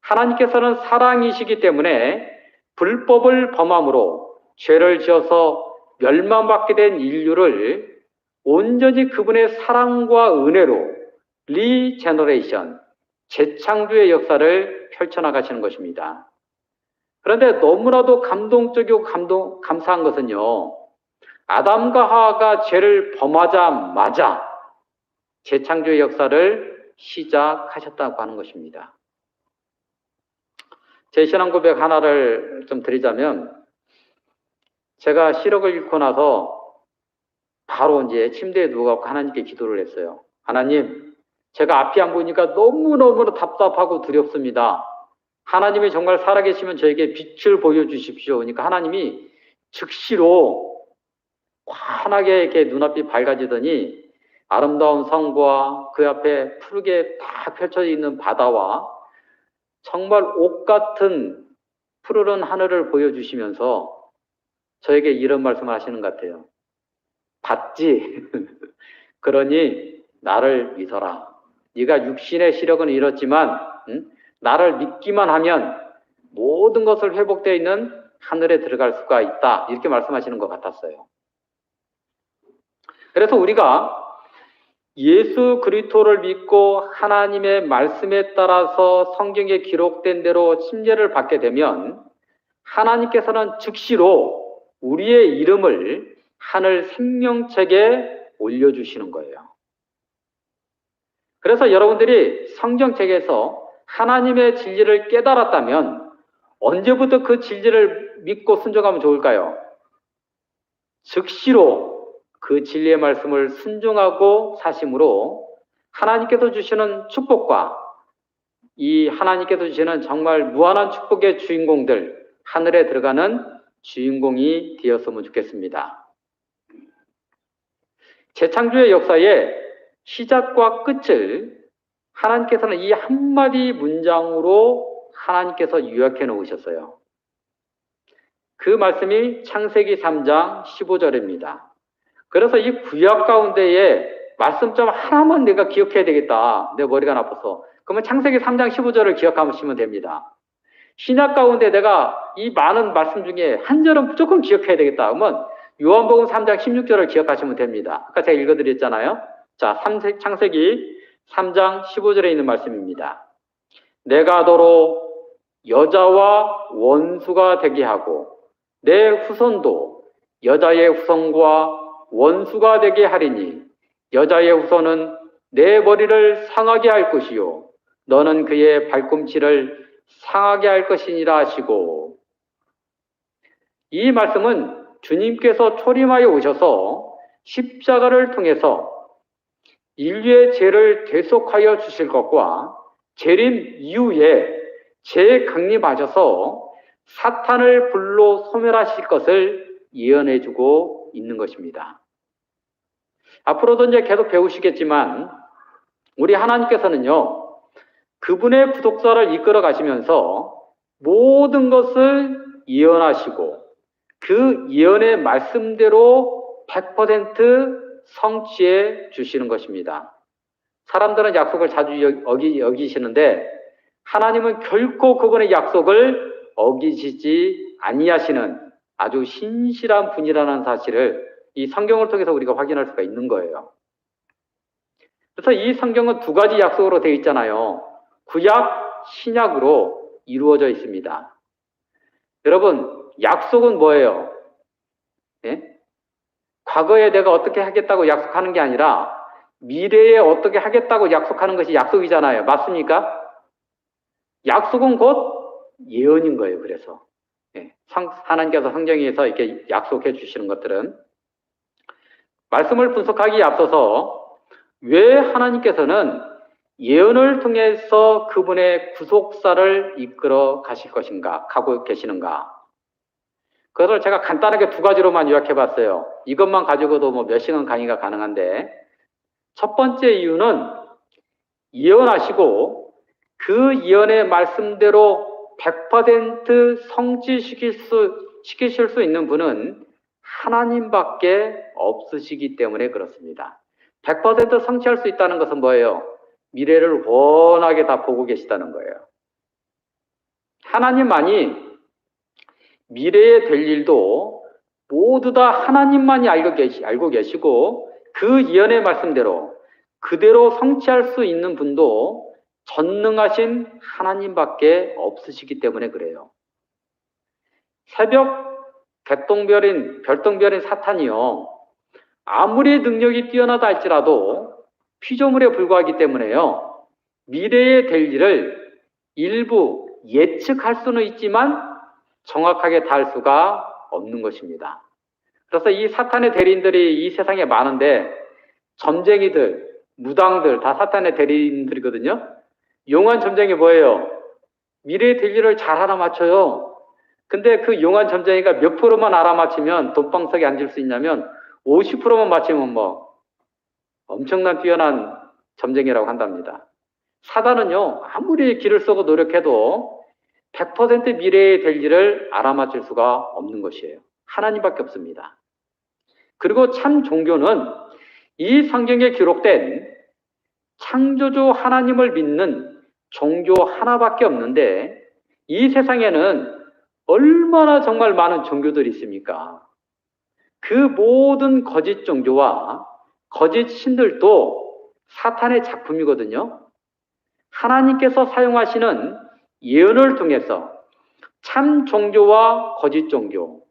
하나님께서는 사랑이시기 때문에 불법을 범함으로 죄를 지어서 멸망받게 된 인류를 온전히 그분의 사랑과 은혜로 리제너레이션, 재창조의 역사를 펼쳐나가시는 것입니다. 그런데 너무나도 감동적이고 감사한 것은요, 아담과 하와가 죄를 범하자마자 재창조의 역사를 시작하셨다고 하는 것입니다. 제 신앙 고백 하나를 좀 드리자면, 제가 시력을 잃고 나서 바로 이제 침대에 누워갖고 하나님께 기도를 했어요. 하나님, 제가 앞이 안 보이니까 너무너무 답답하고 두렵습니다. 하나님이 정말 살아계시면 저에게 빛을 보여주십시오. 그러니까 하나님이 즉시로 환하게 이렇게 눈앞이 밝아지더니 아름다운 성과 그 앞에 푸르게 딱 펼쳐져 있는 바다와 정말 옷 같은 푸르른 하늘을 보여주시면서 저에게 이런 말씀을 하시는 것 같아요. 봤지? 그러니 나를 믿어라. 네가 육신의 시력은 잃었지만 나를 믿기만 하면 모든 것을 회복되어 있는 하늘에 들어갈 수가 있다. 이렇게 말씀하시는 것 같았어요. 그래서 우리가 예수 그리스도를 믿고 하나님의 말씀에 따라서 성경에 기록된 대로 침례를 받게 되면 하나님께서는 즉시로 우리의 이름을 하늘 생명책에 올려주시는 거예요. 그래서 여러분들이 성경책에서 하나님의 진리를 깨달았다면 언제부터 그 진리를 믿고 순종하면 좋을까요? 즉시로 그 진리의 말씀을 순종하고 사심으로 하나님께서 주시는 축복과 이 하나님께서 주시는 정말 무한한 축복의 주인공들, 하늘에 들어가는 주인공이 되었으면 좋겠습니다. 재창조의 역사의 시작과 끝을 하나님께서는 이 한마디 문장으로 하나님께서 요약해 놓으셨어요. 그 말씀이 창세기 3장 15절입니다. 그래서 이 구약 가운데에 말씀점 하나만 내가 기억해야 되겠다. 내 머리가 나빠서. 그러면 창세기 3장 15절을 기억하시면 됩니다. 신약 가운데 내가 이 많은 말씀 중에 한 절은 무조건 기억해야 되겠다. 그러면 요한복음 3장 16절을 기억하시면 됩니다. 아까 제가 읽어드렸잖아요. 자, 창세기 3장 15절에 있는 말씀입니다. 내가 너로 여자와 원수가 되게 하고 내 후손도 여자의 후손과 원수가 되게 하리니 여자의 후손은 내 머리를 상하게 할 것이요 너는 그의 발꿈치를 상하게 할 것이니라 하시고, 이 말씀은 주님께서 초림하여 오셔서 십자가를 통해서 인류의 죄를 대속하여 주실 것과 재림 이후에 재강림하셔서 사탄을 불로 소멸하실 것을 예언해주고 있는 것입니다. 앞으로도 이제 계속 배우시겠지만 우리 하나님께서는요, 그분의 구속사를 이끌어 가시면서 모든 것을 예언하시고 그 예언의 말씀대로 100% 성취해 주시는 것입니다. 사람들은 약속을 자주 어기시는데 하나님은 결코 그분의 약속을 어기시지 아니하시는 아주 신실한 분이라는 사실을 이 성경을 통해서 우리가 확인할 수가 있는 거예요. 그래서 이 성경은 두 가지 약속으로 되어 있잖아요. 구약, 신약으로 이루어져 있습니다. 여러분, 약속은 뭐예요? 예? 과거에 내가 어떻게 하겠다고 약속하는 게 아니라 미래에 어떻게 하겠다고 약속하는 것이 약속이잖아요. 맞습니까? 약속은 곧 예언인 거예요. 그래서 하나님께서 성경에서 이렇게 약속해 주시는 것들은 말씀을 분석하기에 앞서서 왜 하나님께서는 예언을 통해서 그분의 구속사를 이끌어 가실 것인가, 가고 계시는가? 그것을 제가 간단하게 두 가지로만 요약해 봤어요. 이것만 가지고도 뭐 몇 시간 강의가 가능한데, 첫 번째 이유는 예언하시고 그 예언의 말씀대로 100% 성취시키실 수 있는 분은 하나님밖에 없으시기 때문에 그렇습니다. 100% 성취할 수 있다는 것은 뭐예요? 미래를 훤하게 다 보고 계시다는 거예요. 하나님만이 미래에 될 일도 모두 다 하나님만이 알고 계시고 그 예언의 말씀대로 그대로 성취할 수 있는 분도 전능하신 하나님밖에 없으시기 때문에 그래요. 새벽 별똥별인 사탄이요. 아무리 능력이 뛰어나다 할지라도 피조물에 불과하기 때문에요. 미래에 될 일을 일부 예측할 수는 있지만 정확하게 다 할 수가 없는 것입니다. 그래서 이 사탄의 대리인들이 이 세상에 많은데 점쟁이들, 무당들 다 사탄의 대리인들이거든요. 용한 점쟁이 뭐예요? 미래에 될 일을 잘 알아맞혀요. 근데 그 용한 점쟁이가 몇 프로만 알아맞히면 돈방석에 앉을 수 있냐면 50%만 맞히면 뭐 엄청난 뛰어난 점쟁이라고 한답니다. 사단은요, 아무리 길을 쓰고 노력해도 100% 미래에 될 일을 알아맞힐 수가 없는 것이에요. 하나님밖에 없습니다. 그리고 참 종교는 이 성경에 기록된 창조주 하나님을 믿는 종교 하나밖에 없는데 이 세상에는 얼마나 정말 많은 종교들이 있습니까? 그 모든 거짓 종교와 거짓 신들도 사탄의 작품이거든요. 하나님께서 사용하시는 예언을 통해서 참 종교와 거짓 종교,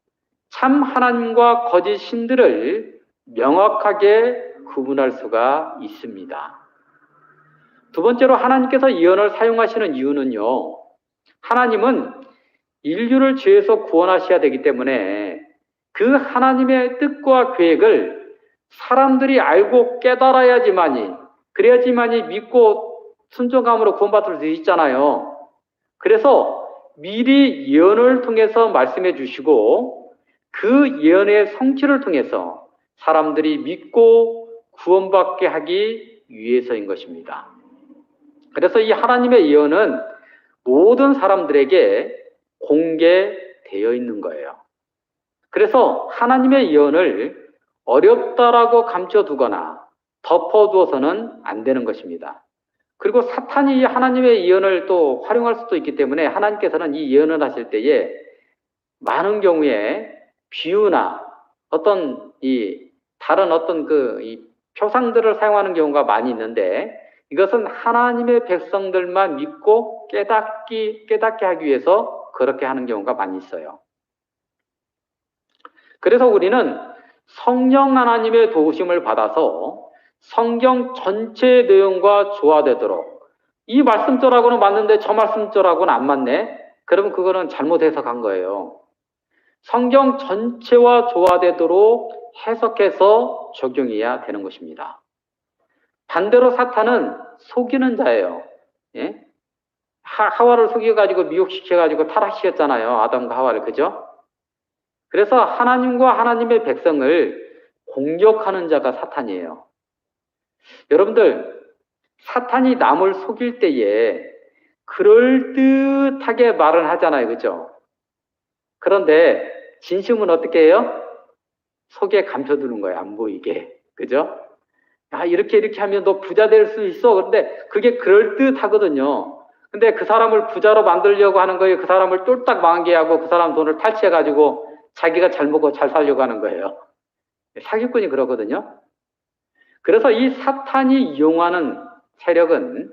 참 하나님과 거짓 신들을 명확하게 구분할 수가 있습니다. 두 번째로 하나님께서 예언을 사용하시는 이유는요, 하나님은 인류를 죄에서 구원하셔야 되기 때문에 그 하나님의 뜻과 계획을 사람들이 알고 깨달아야지만이, 그래야지만이 믿고 순종함으로 구원받을 수 있잖아요. 그래서 미리 예언을 통해서 말씀해 주시고 그 예언의 성취를 통해서 사람들이 믿고 구원받게 하기 위해서인 것입니다. 그래서 이 하나님의 예언은 모든 사람들에게 공개되어 있는 거예요. 그래서 하나님의 예언을 어렵다라고 감춰두거나 덮어두어서는 안 되는 것입니다. 그리고 사탄이 하나님의 예언을 또 활용할 수도 있기 때문에 하나님께서는 이 예언을 하실 때에 많은 경우에 비유나 어떤 다른 어떤 이 표상들을 사용하는 경우가 많이 있는데 이것은 하나님의 백성들만 믿고 깨닫게 하기 위해서 그렇게 하는 경우가 많이 있어요. 그래서 우리는 성령 하나님의 도우심을 받아서 성경 전체 내용과 조화되도록 이 말씀절하고는 맞는데 저 말씀절하고는 안 맞네? 그러면 그거는 잘못 해석한 거예요. 성경 전체와 조화되도록 해석해서 적용해야 되는 것입니다. 반대로 사탄은 속이는 자예요. 예? 하와를 속여가지고 미혹시켜가지고 타락시켰잖아요. 아담과 하와를. 그죠? 그래서 하나님과 하나님의 백성을 공격하는 자가 사탄이에요. 여러분들, 사탄이 남을 속일 때에 그럴듯하게 말을 하잖아요. 그죠? 그런데 진심은 어떻게 해요? 속에 감춰두는 거예요. 안 보이게. 그죠? 야, 이렇게 하면 너 부자 될 수 있어. 그런데 그게 그럴듯하거든요. 근데 그 사람을 부자로 만들려고 하는 거예요. 그 사람을 쫄딱 망하게 하고 그 사람 돈을 탈취해가지고 자기가 잘 먹고 잘 살려고 하는 거예요. 사기꾼이 그러거든요. 그래서 이 사탄이 이용하는 세력은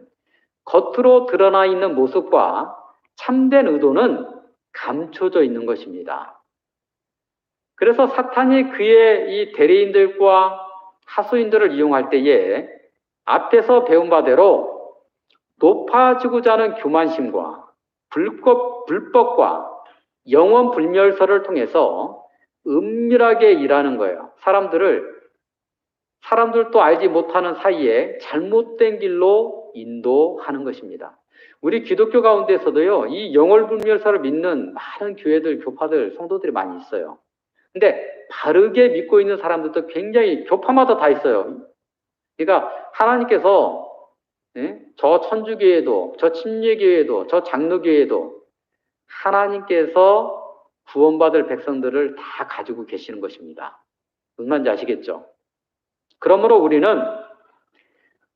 겉으로 드러나 있는 모습과 참된 의도는 감춰져 있는 것입니다. 그래서 사탄이 그의 이 대리인들과 하수인들을 이용할 때에 앞에서 배운 바대로 높아지고자 하는 교만심과 불법과 영원 불멸설을 통해서 은밀하게 일하는 거예요. 사람들도 알지 못하는 사이에 잘못된 길로 인도하는 것입니다. 우리 기독교 가운데서도요, 이 영월불멸설을 믿는 많은 교회들, 교파들, 성도들이 많이 있어요. 근데 바르게 믿고 있는 사람들도 굉장히 교파마다 다 있어요. 그러니까 하나님께서 저 천주교회도, 저 침례교회도, 저 장로교회도 하나님께서 구원받을 백성들을 다 가지고 계시는 것입니다. 무슨 말인지 아시겠죠? 그러므로 우리는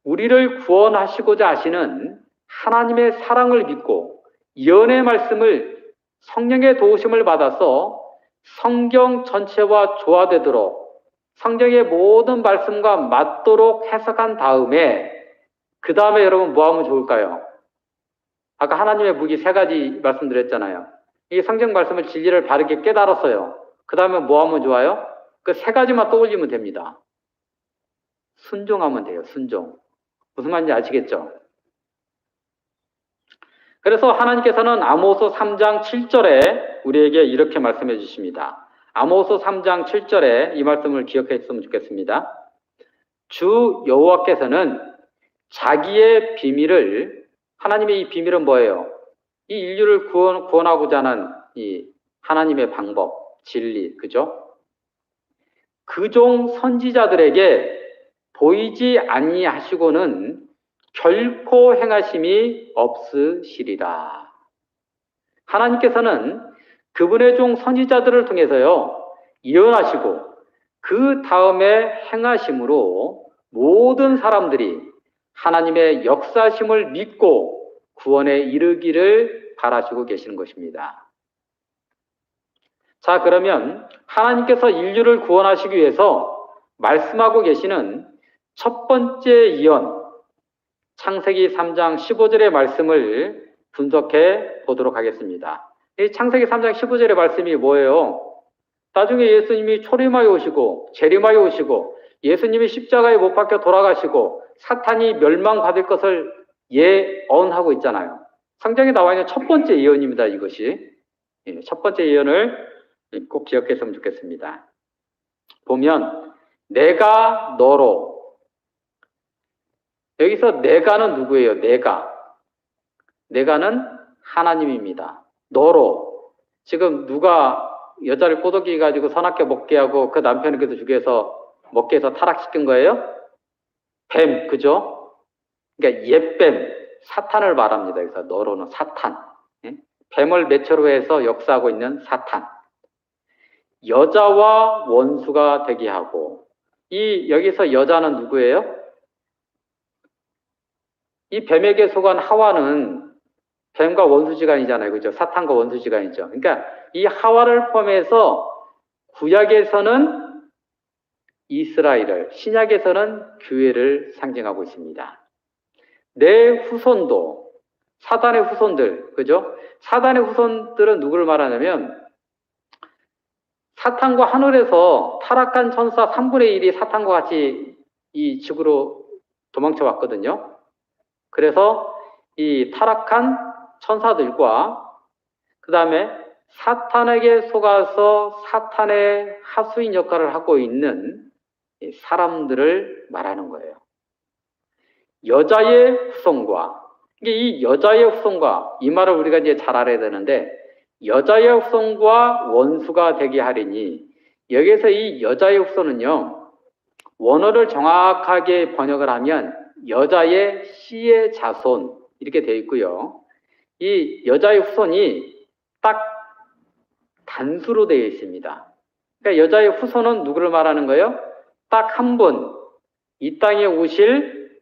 우리를 구원하시고자 하시는 하나님의 사랑을 믿고 예언의 말씀을 성령의 도우심을 받아서 성경 전체와 조화되도록 성경의 모든 말씀과 맞도록 해석한 다음에 그 다음에 여러분 뭐 하면 좋을까요? 아까 하나님의 무기 3가지 말씀드렸잖아요. 이 성경 말씀을 진리를 바르게 깨달았어요. 그 다음에 뭐 하면 좋아요? 그 세 가지만 떠올리면 됩니다. 순종하면 돼요. 순종. 무슨 말인지 아시겠죠? 그래서 하나님께서는 아모스 3장 7절에 우리에게 이렇게 말씀해 주십니다. 아모스 3장 7절에 이 말씀을 기억했으면 좋겠습니다. 주 여호와께서는 자기의 비밀을, 하나님의 이 비밀은 뭐예요? 이 인류를 구원하고자 하는 이 하나님의 방법, 진리, 그죠? 그종 선지자들에게 보이지 아니하시고는 결코 행하심이 없으시리라. 하나님께서는 그분의 종 선지자들을 통해서요, 예언하시고 그 다음에 행하심으로 모든 사람들이 하나님의 역사심을 믿고 구원에 이르기를 바라시고 계시는 것입니다. 자, 그러면 하나님께서 인류를 구원하시기 위해서 말씀하고 계시는 첫 번째 예언, 창세기 3장 15절의 말씀을 분석해 보도록 하겠습니다. 이 창세기 3장 15절의 말씀이 뭐예요? 나중에 예수님이 초림하여 오시고 재림하여 오시고 예수님이 십자가에 못 박혀 돌아가시고 사탄이 멸망받을 것을 예언하고 있잖아요. 성경에 나와 있는 첫 번째 예언입니다. 이것이. 첫 번째 예언을 꼭 기억했으면 좋겠습니다. 보면 내가 너로, 여기서 내가는 누구예요? 내가는 하나님입니다. 너로. 지금 누가 여자를 꼬드기 가지고 선악계 먹게 하고 그 남편을 그래도 죽여서 먹게 해서 타락시킨 거예요? 뱀, 그죠? 그러니까 옛뱀, 사탄을 말합니다. 그래서 너로는 사탄. 뱀을 매체로 해서 역사하고 있는 사탄. 여자와 원수가 되게 하고, 여기서 여자는 누구예요? 이 뱀에게 속한 하와는 뱀과 원수지간이잖아요. 그죠? 사탄과 원수지간이죠. 그러니까 이 하와를 포함해서 구약에서는 이스라엘을, 신약에서는 교회를 상징하고 있습니다. 내 후손도, 사단의 후손들, 그죠? 사단의 후손들은 누구를 말하냐면 사탄과 하늘에서 타락한 천사 3분의 1이 사탄과 같이 이 지구로 도망쳐 왔거든요. 그래서 이 타락한 천사들과 그 다음에 사탄에게 속아서 사탄의 하수인 역할을 하고 있는 사람들을 말하는 거예요. 여자의 후손과, 이 여자의 후손과, 이 말을 우리가 이제 잘 알아야 되는데, 여자의 후손과 원수가 되게 하리니, 여기서 이 여자의 후손은요, 원어를 정확하게 번역을 하면 여자의 씨의 자손 이렇게 되어 있고요. 이 여자의 후손이 딱 단수로 되어 있습니다. 그러니까 여자의 후손은 누구를 말하는 거예요? 딱 한 분, 이 땅에 오실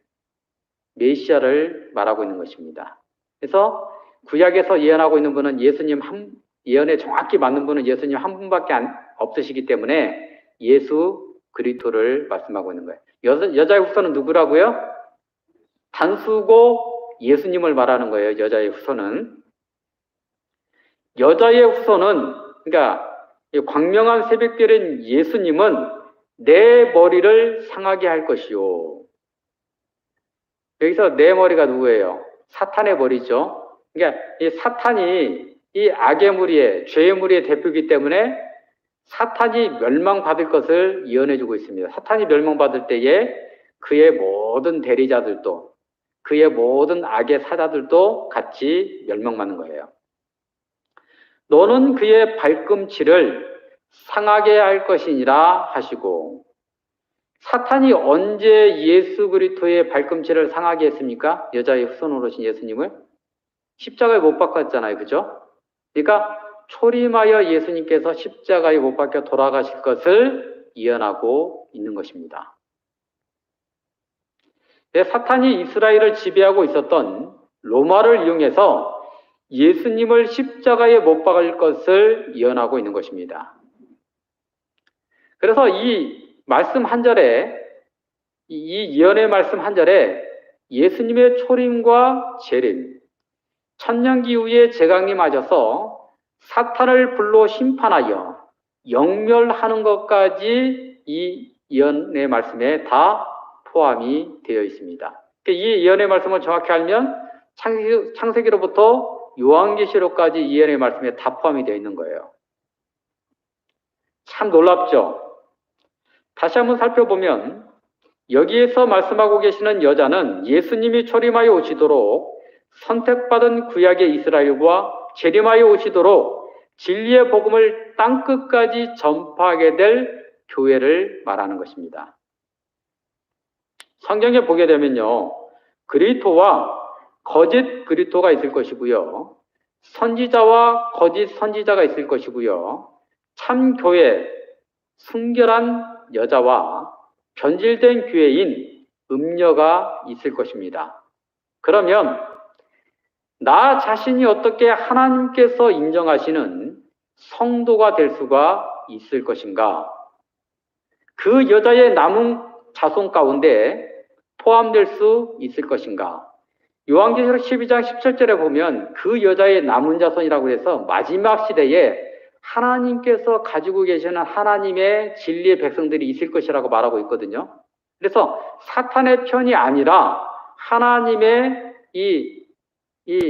메시아를 말하고 있는 것입니다. 그래서 구약에서 예언하고 있는 분은 예언에 정확히 맞는 분은 예수님 한 분밖에 없으시기 때문에 예수 그리스도를 말씀하고 있는 거예요. 여자의 후손은 누구라고요? 단수고 예수님을 말하는 거예요. 여자의 후손은. 여자의 후손은, 그러니까 광명한 새벽별인 예수님은 내 머리를 상하게 할 것이요. 여기서 내 머리가 누구예요? 사탄의 머리죠. 그러니까 이 사탄이 이 악의 무리의, 죄의 무리의 대표이기 때문에 사탄이 멸망받을 것을 예언해주고 있습니다. 사탄이 멸망받을 때에 그의 모든 대리자들도, 그의 모든 악의 사자들도 같이 멸망받는 거예요. 너는 그의 발꿈치를 상하게 할 것이니라 하시고, 사탄이 언제 예수 그리스도의 발꿈치를 상하게 했습니까? 여자의 후손으로 오신 예수님을 십자가에 못 박았잖아요. 그죠? 그러니까 초림하여 예수님께서 십자가에 못 박혀 돌아가실 것을 예언하고 있는 것입니다. 사탄이 이스라엘을 지배하고 있었던 로마를 이용해서 예수님을 십자가에 못 박을 것을 예언하고 있는 것입니다. 그래서 이 말씀 한 절에, 이 예언의 말씀 한 절에 예수님의 초림과 재림, 천년기 후에 재강림하셔서 사탄을 불로 심판하여 영멸하는 것까지 이 예언의 말씀에 다 포함이 되어 있습니다. 이 예언의 말씀을 정확히 알면 창세기로부터 요한계시록까지 이 예언의 말씀에 다 포함이 되어 있는 거예요. 참 놀랍죠? 다시 한번 살펴보면 여기에서 말씀하고 계시는 여자는 예수님이 초림하여 오시도록 선택받은 구약의 이스라엘과 재림하여 오시도록 진리의 복음을 땅끝까지 전파하게 될 교회를 말하는 것입니다. 성경에 보게 되면요, 그리스도와 거짓 그리스도가 있을 것이고요, 선지자와 거짓 선지자가 있을 것이고요, 참 교회, 순결한 여자와 변질된 교회인 음녀가 있을 것입니다. 그러면 나 자신이 어떻게 하나님께서 인정하시는 성도가 될 수가 있을 것인가? 그 여자의 남은 자손 가운데 포함될 수 있을 것인가? 요한계시록 12장 17절에 보면 그 여자의 남은 자손이라고 해서 마지막 시대에 하나님께서 가지고 계시는 하나님의 진리의 백성들이 있을 것이라고 말하고 있거든요. 그래서 사탄의 편이 아니라 하나님의 이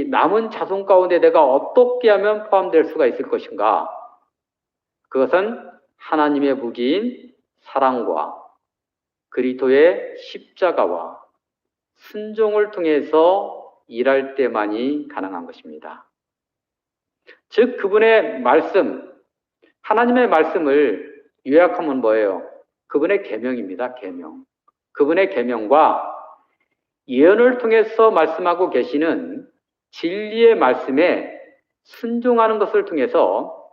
남은 자손 가운데 내가 어떻게 하면 포함될 수가 있을 것인가? 그것은 하나님의 무기인 사랑과 그리스도의 십자가와 순종을 통해서 일할 때만이 가능한 것입니다. 즉 그분의 말씀, 하나님의 말씀을 요약하면 뭐예요? 그분의 계명입니다. 계명. 그분의 계명과 예언을 통해서 말씀하고 계시는 진리의 말씀에 순종하는 것을 통해서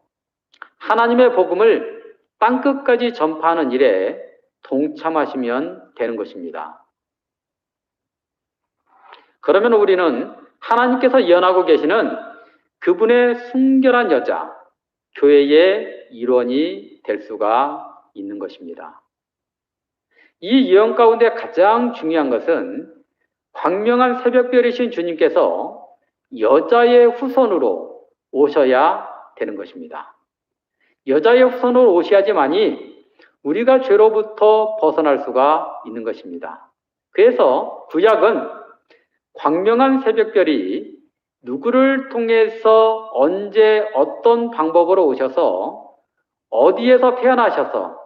하나님의 복음을 땅끝까지 전파하는 일에 동참하시면 되는 것입니다. 그러면 우리는 하나님께서 예언하고 계시는 그분의 순결한 여자, 교회의 일원이 될 수가 있는 것입니다. 이 예언 가운데 가장 중요한 것은 광명한 새벽별이신 주님께서 여자의 후손으로 오셔야 되는 것입니다. 여자의 후손으로 오셔야지만이 우리가 죄로부터 벗어날 수가 있는 것입니다. 그래서 구약은 광명한 새벽별이 누구를 통해서 언제 어떤 방법으로 오셔서 어디에서 태어나셔서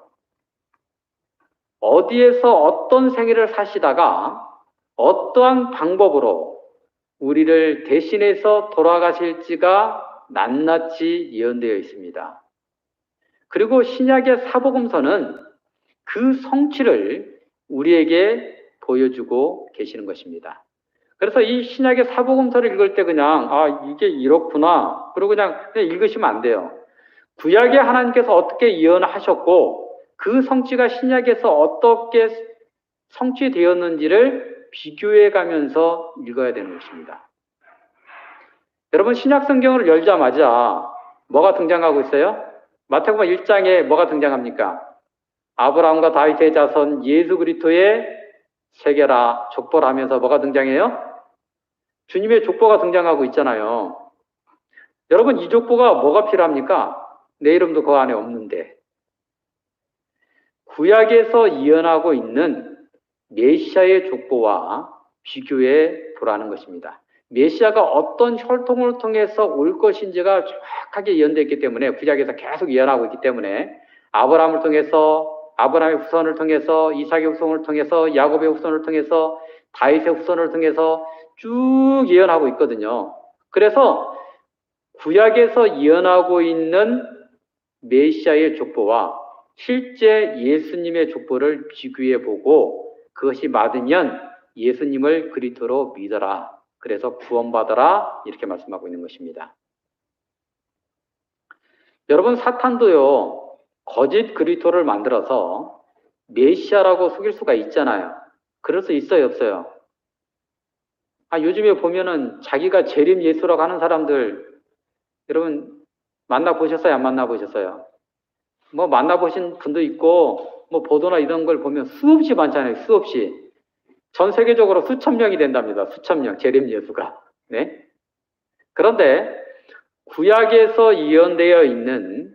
어디에서 어떤 생애를 사시다가 어떠한 방법으로 우리를 대신해서 돌아가실지가 낱낱이 예언되어 있습니다. 그리고 신약의 사복음서는 그 성취를 우리에게 보여주고 계시는 것입니다. 그래서 이 신약의 사복음서를 읽을 때 그냥 이게 이렇구나 그리고 그냥 읽으시면 안 돼요. 구약의 하나님께서 어떻게 예언하셨고 그 성취가 신약에서 어떻게 성취되었는지를 비교해 가면서 읽어야 되는 것입니다. 여러분 신약 성경을 열자마자 뭐가 등장하고 있어요? 마태복음 1장에 뭐가 등장합니까? 아브라함과 다윗의 자손 예수 그리스도의 세계라 족보를 하면서 뭐가 등장해요? 주님의 족보가 등장하고 있잖아요. 여러분 이 족보가 뭐가 필요합니까? 내 이름도 그 안에 없는데. 구약에서 예언하고 있는 메시아의 족보와 비교해 보라는 것입니다. 메시아가 어떤 혈통을 통해서 올 것인지가 정확하게 예언되어 있기 때문에 구약에서 계속 예언하고 있기 때문에 아브라함을 통해서 아브라함의 후손을 통해서 이삭의 후손을 통해서 야곱의 후손을 통해서 다윗의 후손을 통해서 쭉 예언하고 있거든요. 그래서 구약에서 예언하고 있는 메시아의 족보와 실제 예수님의 족보를 비교해 보고 그것이 맞으면 예수님을 그리스도로 믿어라. 그래서 구원받아라. 이렇게 말씀하고 있는 것입니다. 여러분 사탄도요. 거짓 그리스도를 만들어서 메시아라고 속일 수가 있잖아요. 그럴 수 있어요, 없어요? 요즘에 보면은 자기가 재림 예수라고 하는 사람들 여러분 만나보셨어요? 안 만나보셨어요? 뭐 만나보신 분도 있고 뭐 보도나 이런 걸 보면 수없이 많잖아요. 수없이. 전 세계적으로 수천 명이 된답니다. 수천 명 재림 예수가. 네. 그런데 구약에서 예언되어 있는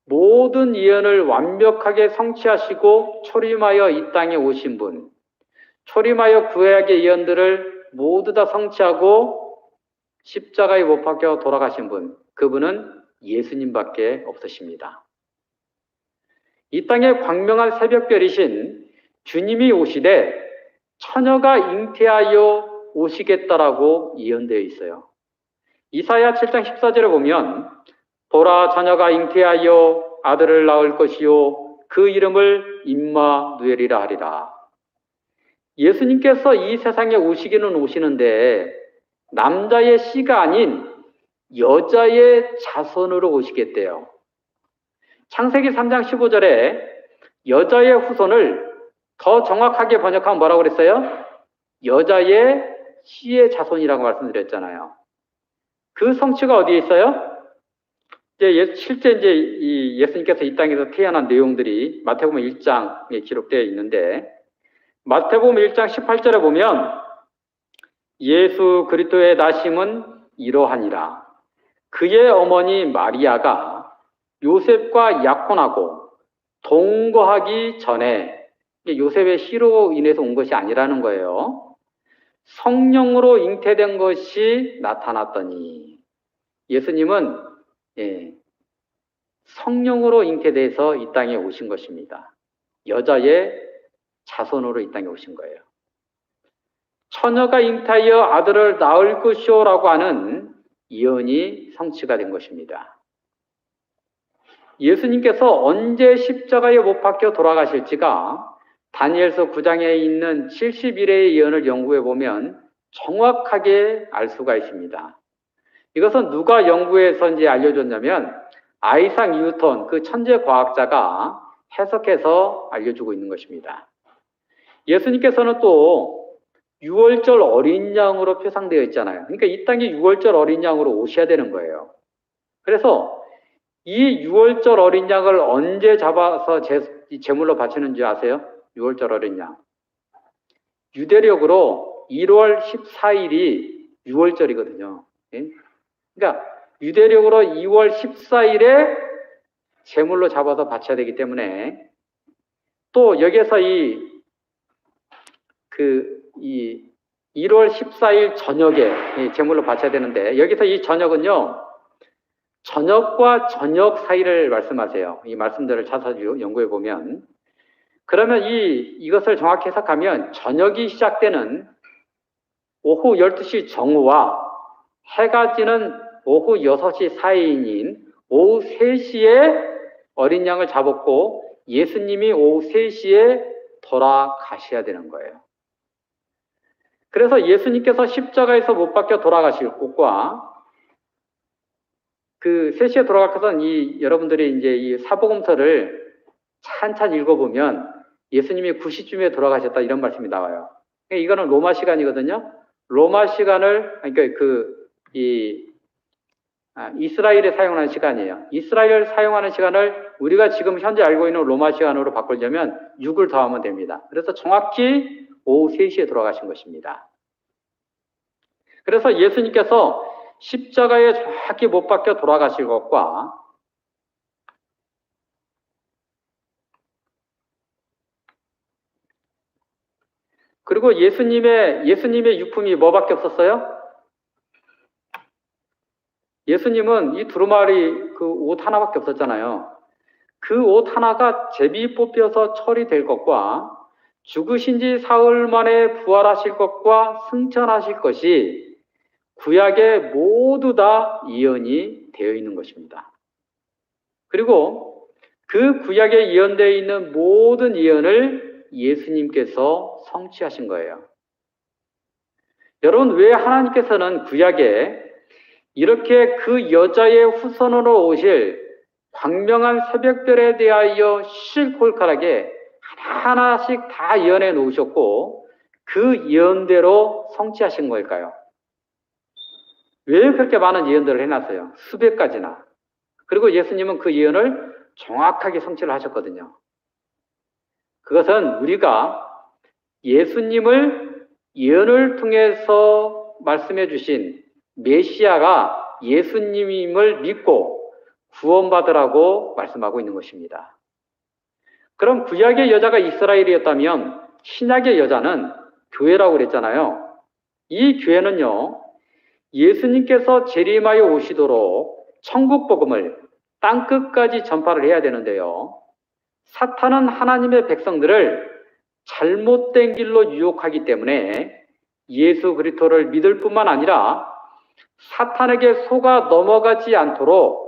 모든 예언을 완벽하게 성취하시고 초림하여 이 땅에 오신 분, 초림하여 구약의 예언들을 모두 다 성취하고 십자가에 못 박혀 돌아가신 분, 그분은 예수님밖에 없으십니다. 이 땅에 광명한 새벽별이신 주님이 오시되 처녀가 잉태하여 오시겠다라고 예언되어 있어요. 이사야 7장 14절에 보면 보라 처녀가 잉태하여 아들을 낳을 것이요 그 이름을 임마누엘이라 하리라. 예수님께서 이 세상에 오시기는 오시는데 남자의 씨가 아닌 여자의 자손으로 오시겠대요. 창세기 3장 15절에 여자의 후손을 더 정확하게 번역하면 뭐라고 그랬어요? 여자의 씨의 자손이라고 말씀드렸잖아요. 그 성취가 어디에 있어요? 실제 이 예수님께서 이 땅에서 태어난 내용들이 마태복음 1장에 기록되어 있는데, 마태복음 1장 18절에 보면 예수 그리스도의 나심은 이러하니라. 그의 어머니 마리아가 요셉과 약혼하고 동거하기 전에, 요셉의 시로 인해서 온 것이 아니라는 거예요. 성령으로 잉태된 것이 나타났더니, 예수님은 성령으로 잉태돼서 이 땅에 오신 것입니다. 여자의 자손으로 이 땅에 오신 거예요. 처녀가 잉태하여 아들을 낳을 것이오라고 하는 예언이 성취가 된 것입니다. 예수님께서 언제 십자가에 못 박혀 돌아가실지가 다니엘서 9장에 있는 70일의 예언을 연구해 보면 정확하게 알 수가 있습니다. 이것은 누가 연구해서인지 알려줬냐면 아이삭 뉴턴, 그 천재 과학자가 해석해서 알려주고 있는 것입니다. 예수님께서는 또 6월절 어린 양으로 표상되어 있잖아요. 그러니까 이 땅에 6월절 어린 양으로 오셔야 되는 거예요. 그래서 이 6월절 어린 양을 언제 잡아서 제물로 바치는 줄 아세요? 6월절 어린 양. 유대력으로 1월 14일이 6월절이거든요. 그러니까 유대력으로 2월 14일에 제물로 잡아서 바쳐야 되기 때문에, 또 여기에서 이 1월 14일 저녁에 제물로 바쳐야 되는데, 여기서 이 저녁은요, 저녁과 저녁 사이를 말씀하세요. 이 말씀들을 자세히 연구해 보면. 그러면 이것을 정확히 해석하면 저녁이 시작되는 오후 12시 정오와 해가 지는 오후 6시 사이인 오후 3시에 어린 양을 잡았고 예수님이 오후 3시에 돌아가셔야 되는 거예요. 그래서 예수님께서 십자가에서 못 박혀 돌아가실 곳과 그 3시에 돌아가셔서 여러분들이 이제 이 사복음서를 찬찬히 읽어보면 예수님이 9시쯤에 돌아가셨다 이런 말씀이 나와요. 그러니까 이거는 로마 시간이거든요. 로마 시간을, 그러니까 이스라엘에 사용하는 시간이에요. 이스라엘 사용하는 시간을 우리가 지금 현재 알고 있는 로마 시간으로 바꾸려면 6을 더하면 됩니다. 그래서 정확히 오후 3시에 돌아가신 것입니다. 그래서 예수님께서 십자가에 정확히 못 박혀 돌아가실 것과 그리고 예수님의 유품이 뭐밖에 없었어요? 예수님은 이 두루마리 그 옷 하나밖에 없었잖아요. 그 옷 하나가 제비 뽑혀서 처리될 것과 죽으신 지 사흘 만에 부활하실 것과 승천하실 것이 구약에 모두 다 예언이 되어 있는 것입니다. 그리고 그 구약에 예언되어 있는 모든 예언을 예수님께서 성취하신 거예요. 여러분, 왜 하나님께서는 구약에 이렇게 그 여자의 후손으로 오실 광명한 새벽별에 대하여 시시콜콜하게 하나하나씩 다 예언해 놓으셨고 그 예언대로 성취하신 걸까요? 왜 그렇게 많은 예언들을 해놨어요? 수백 가지나. 그리고 예수님은 그 예언을 정확하게 성취를 하셨거든요. 그것은 우리가 예수님을 예언을 통해서 말씀해 주신 메시아가 예수님임을 믿고 구원받으라고 말씀하고 있는 것입니다. 그럼 구약의 여자가 이스라엘이었다면 신약의 여자는 교회라고 그랬잖아요. 이 교회는요, 예수님께서 재림하여 오시도록 천국 복음을 땅끝까지 전파를 해야 되는데요. 사탄은 하나님의 백성들을 잘못된 길로 유혹하기 때문에 예수 그리스도를 믿을 뿐만 아니라 사탄에게 속아 넘어가지 않도록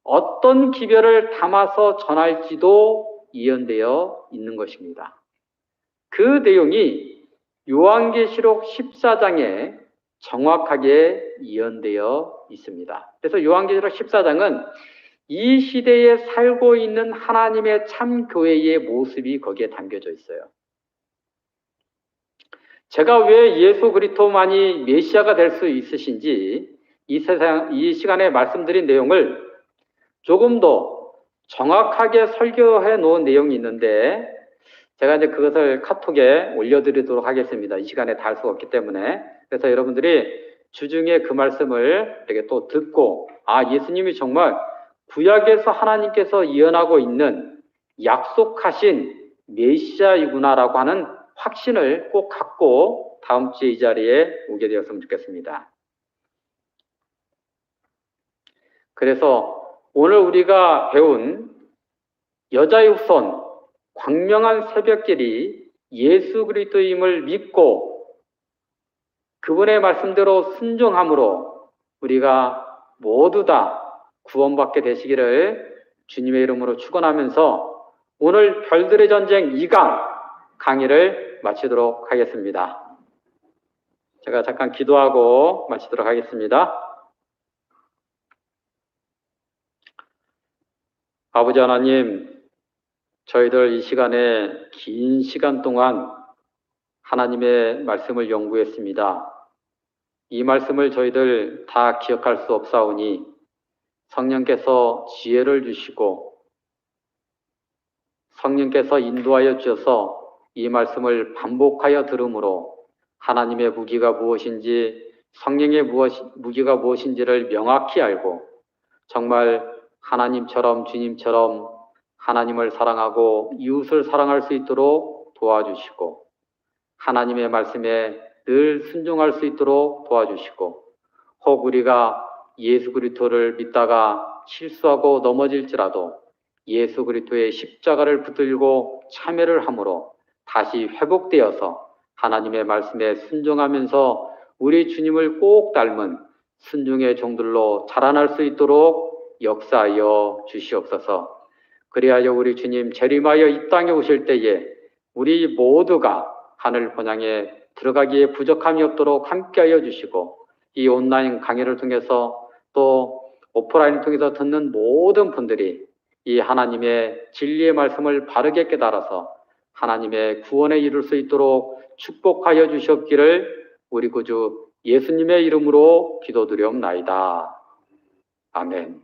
어떤 기별을 담아서 전할지도 예언되어 있는 것입니다. 그 내용이 요한계시록 14장에 정확하게 예언되어 있습니다. 그래서 요한계시록 14장은 이 시대에 살고 있는 하나님의 참 교회의 모습이 거기에 담겨져 있어요. 제가 왜 예수 그리스도만이 메시아가 될 수 있으신지 이 시간에 말씀드린 내용을 조금 더 정확하게 설교해 놓은 내용이 있는데 제가 이제 그것을 카톡에 올려드리도록 하겠습니다. 이 시간에 다 할 수가 없기 때문에. 그래서 여러분들이 주중에 그 말씀을 이렇게 또 듣고 예수님이 정말 구약에서 하나님께서 예언하고 있는 약속하신 메시아이구나라고 하는 확신을 꼭 갖고 다음 주에 이 자리에 오게 되었으면 좋겠습니다. 그래서 오늘 우리가 배운 여자의 후손 광명한 새벽길이 예수 그리스도임을 믿고 그분의 말씀대로 순종함으로 우리가 모두 다 구원받게 되시기를 주님의 이름으로 축원하면서 오늘 별들의 전쟁 2강 강의를 마치도록 하겠습니다. 제가 잠깐 기도하고 마치도록 하겠습니다. 아버지 하나님, 저희들 이 시간에 긴 시간 동안 하나님의 말씀을 연구했습니다. 이 말씀을 저희들 다 기억할 수 없사오니 성령께서 지혜를 주시고 성령께서 인도하여 주셔서 이 말씀을 반복하여 들음으로 하나님의 무기가 무엇인지 성령의 무기가 무엇인지를 명확히 알고 정말 하나님처럼 주님처럼 하나님을 사랑하고 이웃을 사랑할 수 있도록 도와주시고 하나님의 말씀에 늘 순종할 수 있도록 도와주시고 혹 우리가 예수 그리스도를 믿다가 실수하고 넘어질지라도 예수 그리스도의 십자가를 붙들고 참여를 함으로 다시 회복되어서 하나님의 말씀에 순종하면서 우리 주님을 꼭 닮은 순종의 종들로 자라날 수 있도록 역사하여 주시옵소서. 그리하여 우리 주님 재림하여 이 땅에 오실 때에 우리 모두가 하늘 본향에 들어가기에 부족함이 없도록 함께하여 주시고 이 온라인 강의를 통해서 또 오프라인을 통해서 듣는 모든 분들이 이 하나님의 진리의 말씀을 바르게 깨달아서 하나님의 구원에 이룰 수 있도록 축복하여 주시옵기를 우리 구주 예수님의 이름으로 기도드리옵나이다. 아멘.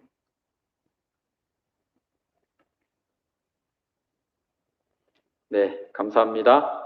네, 감사합니다.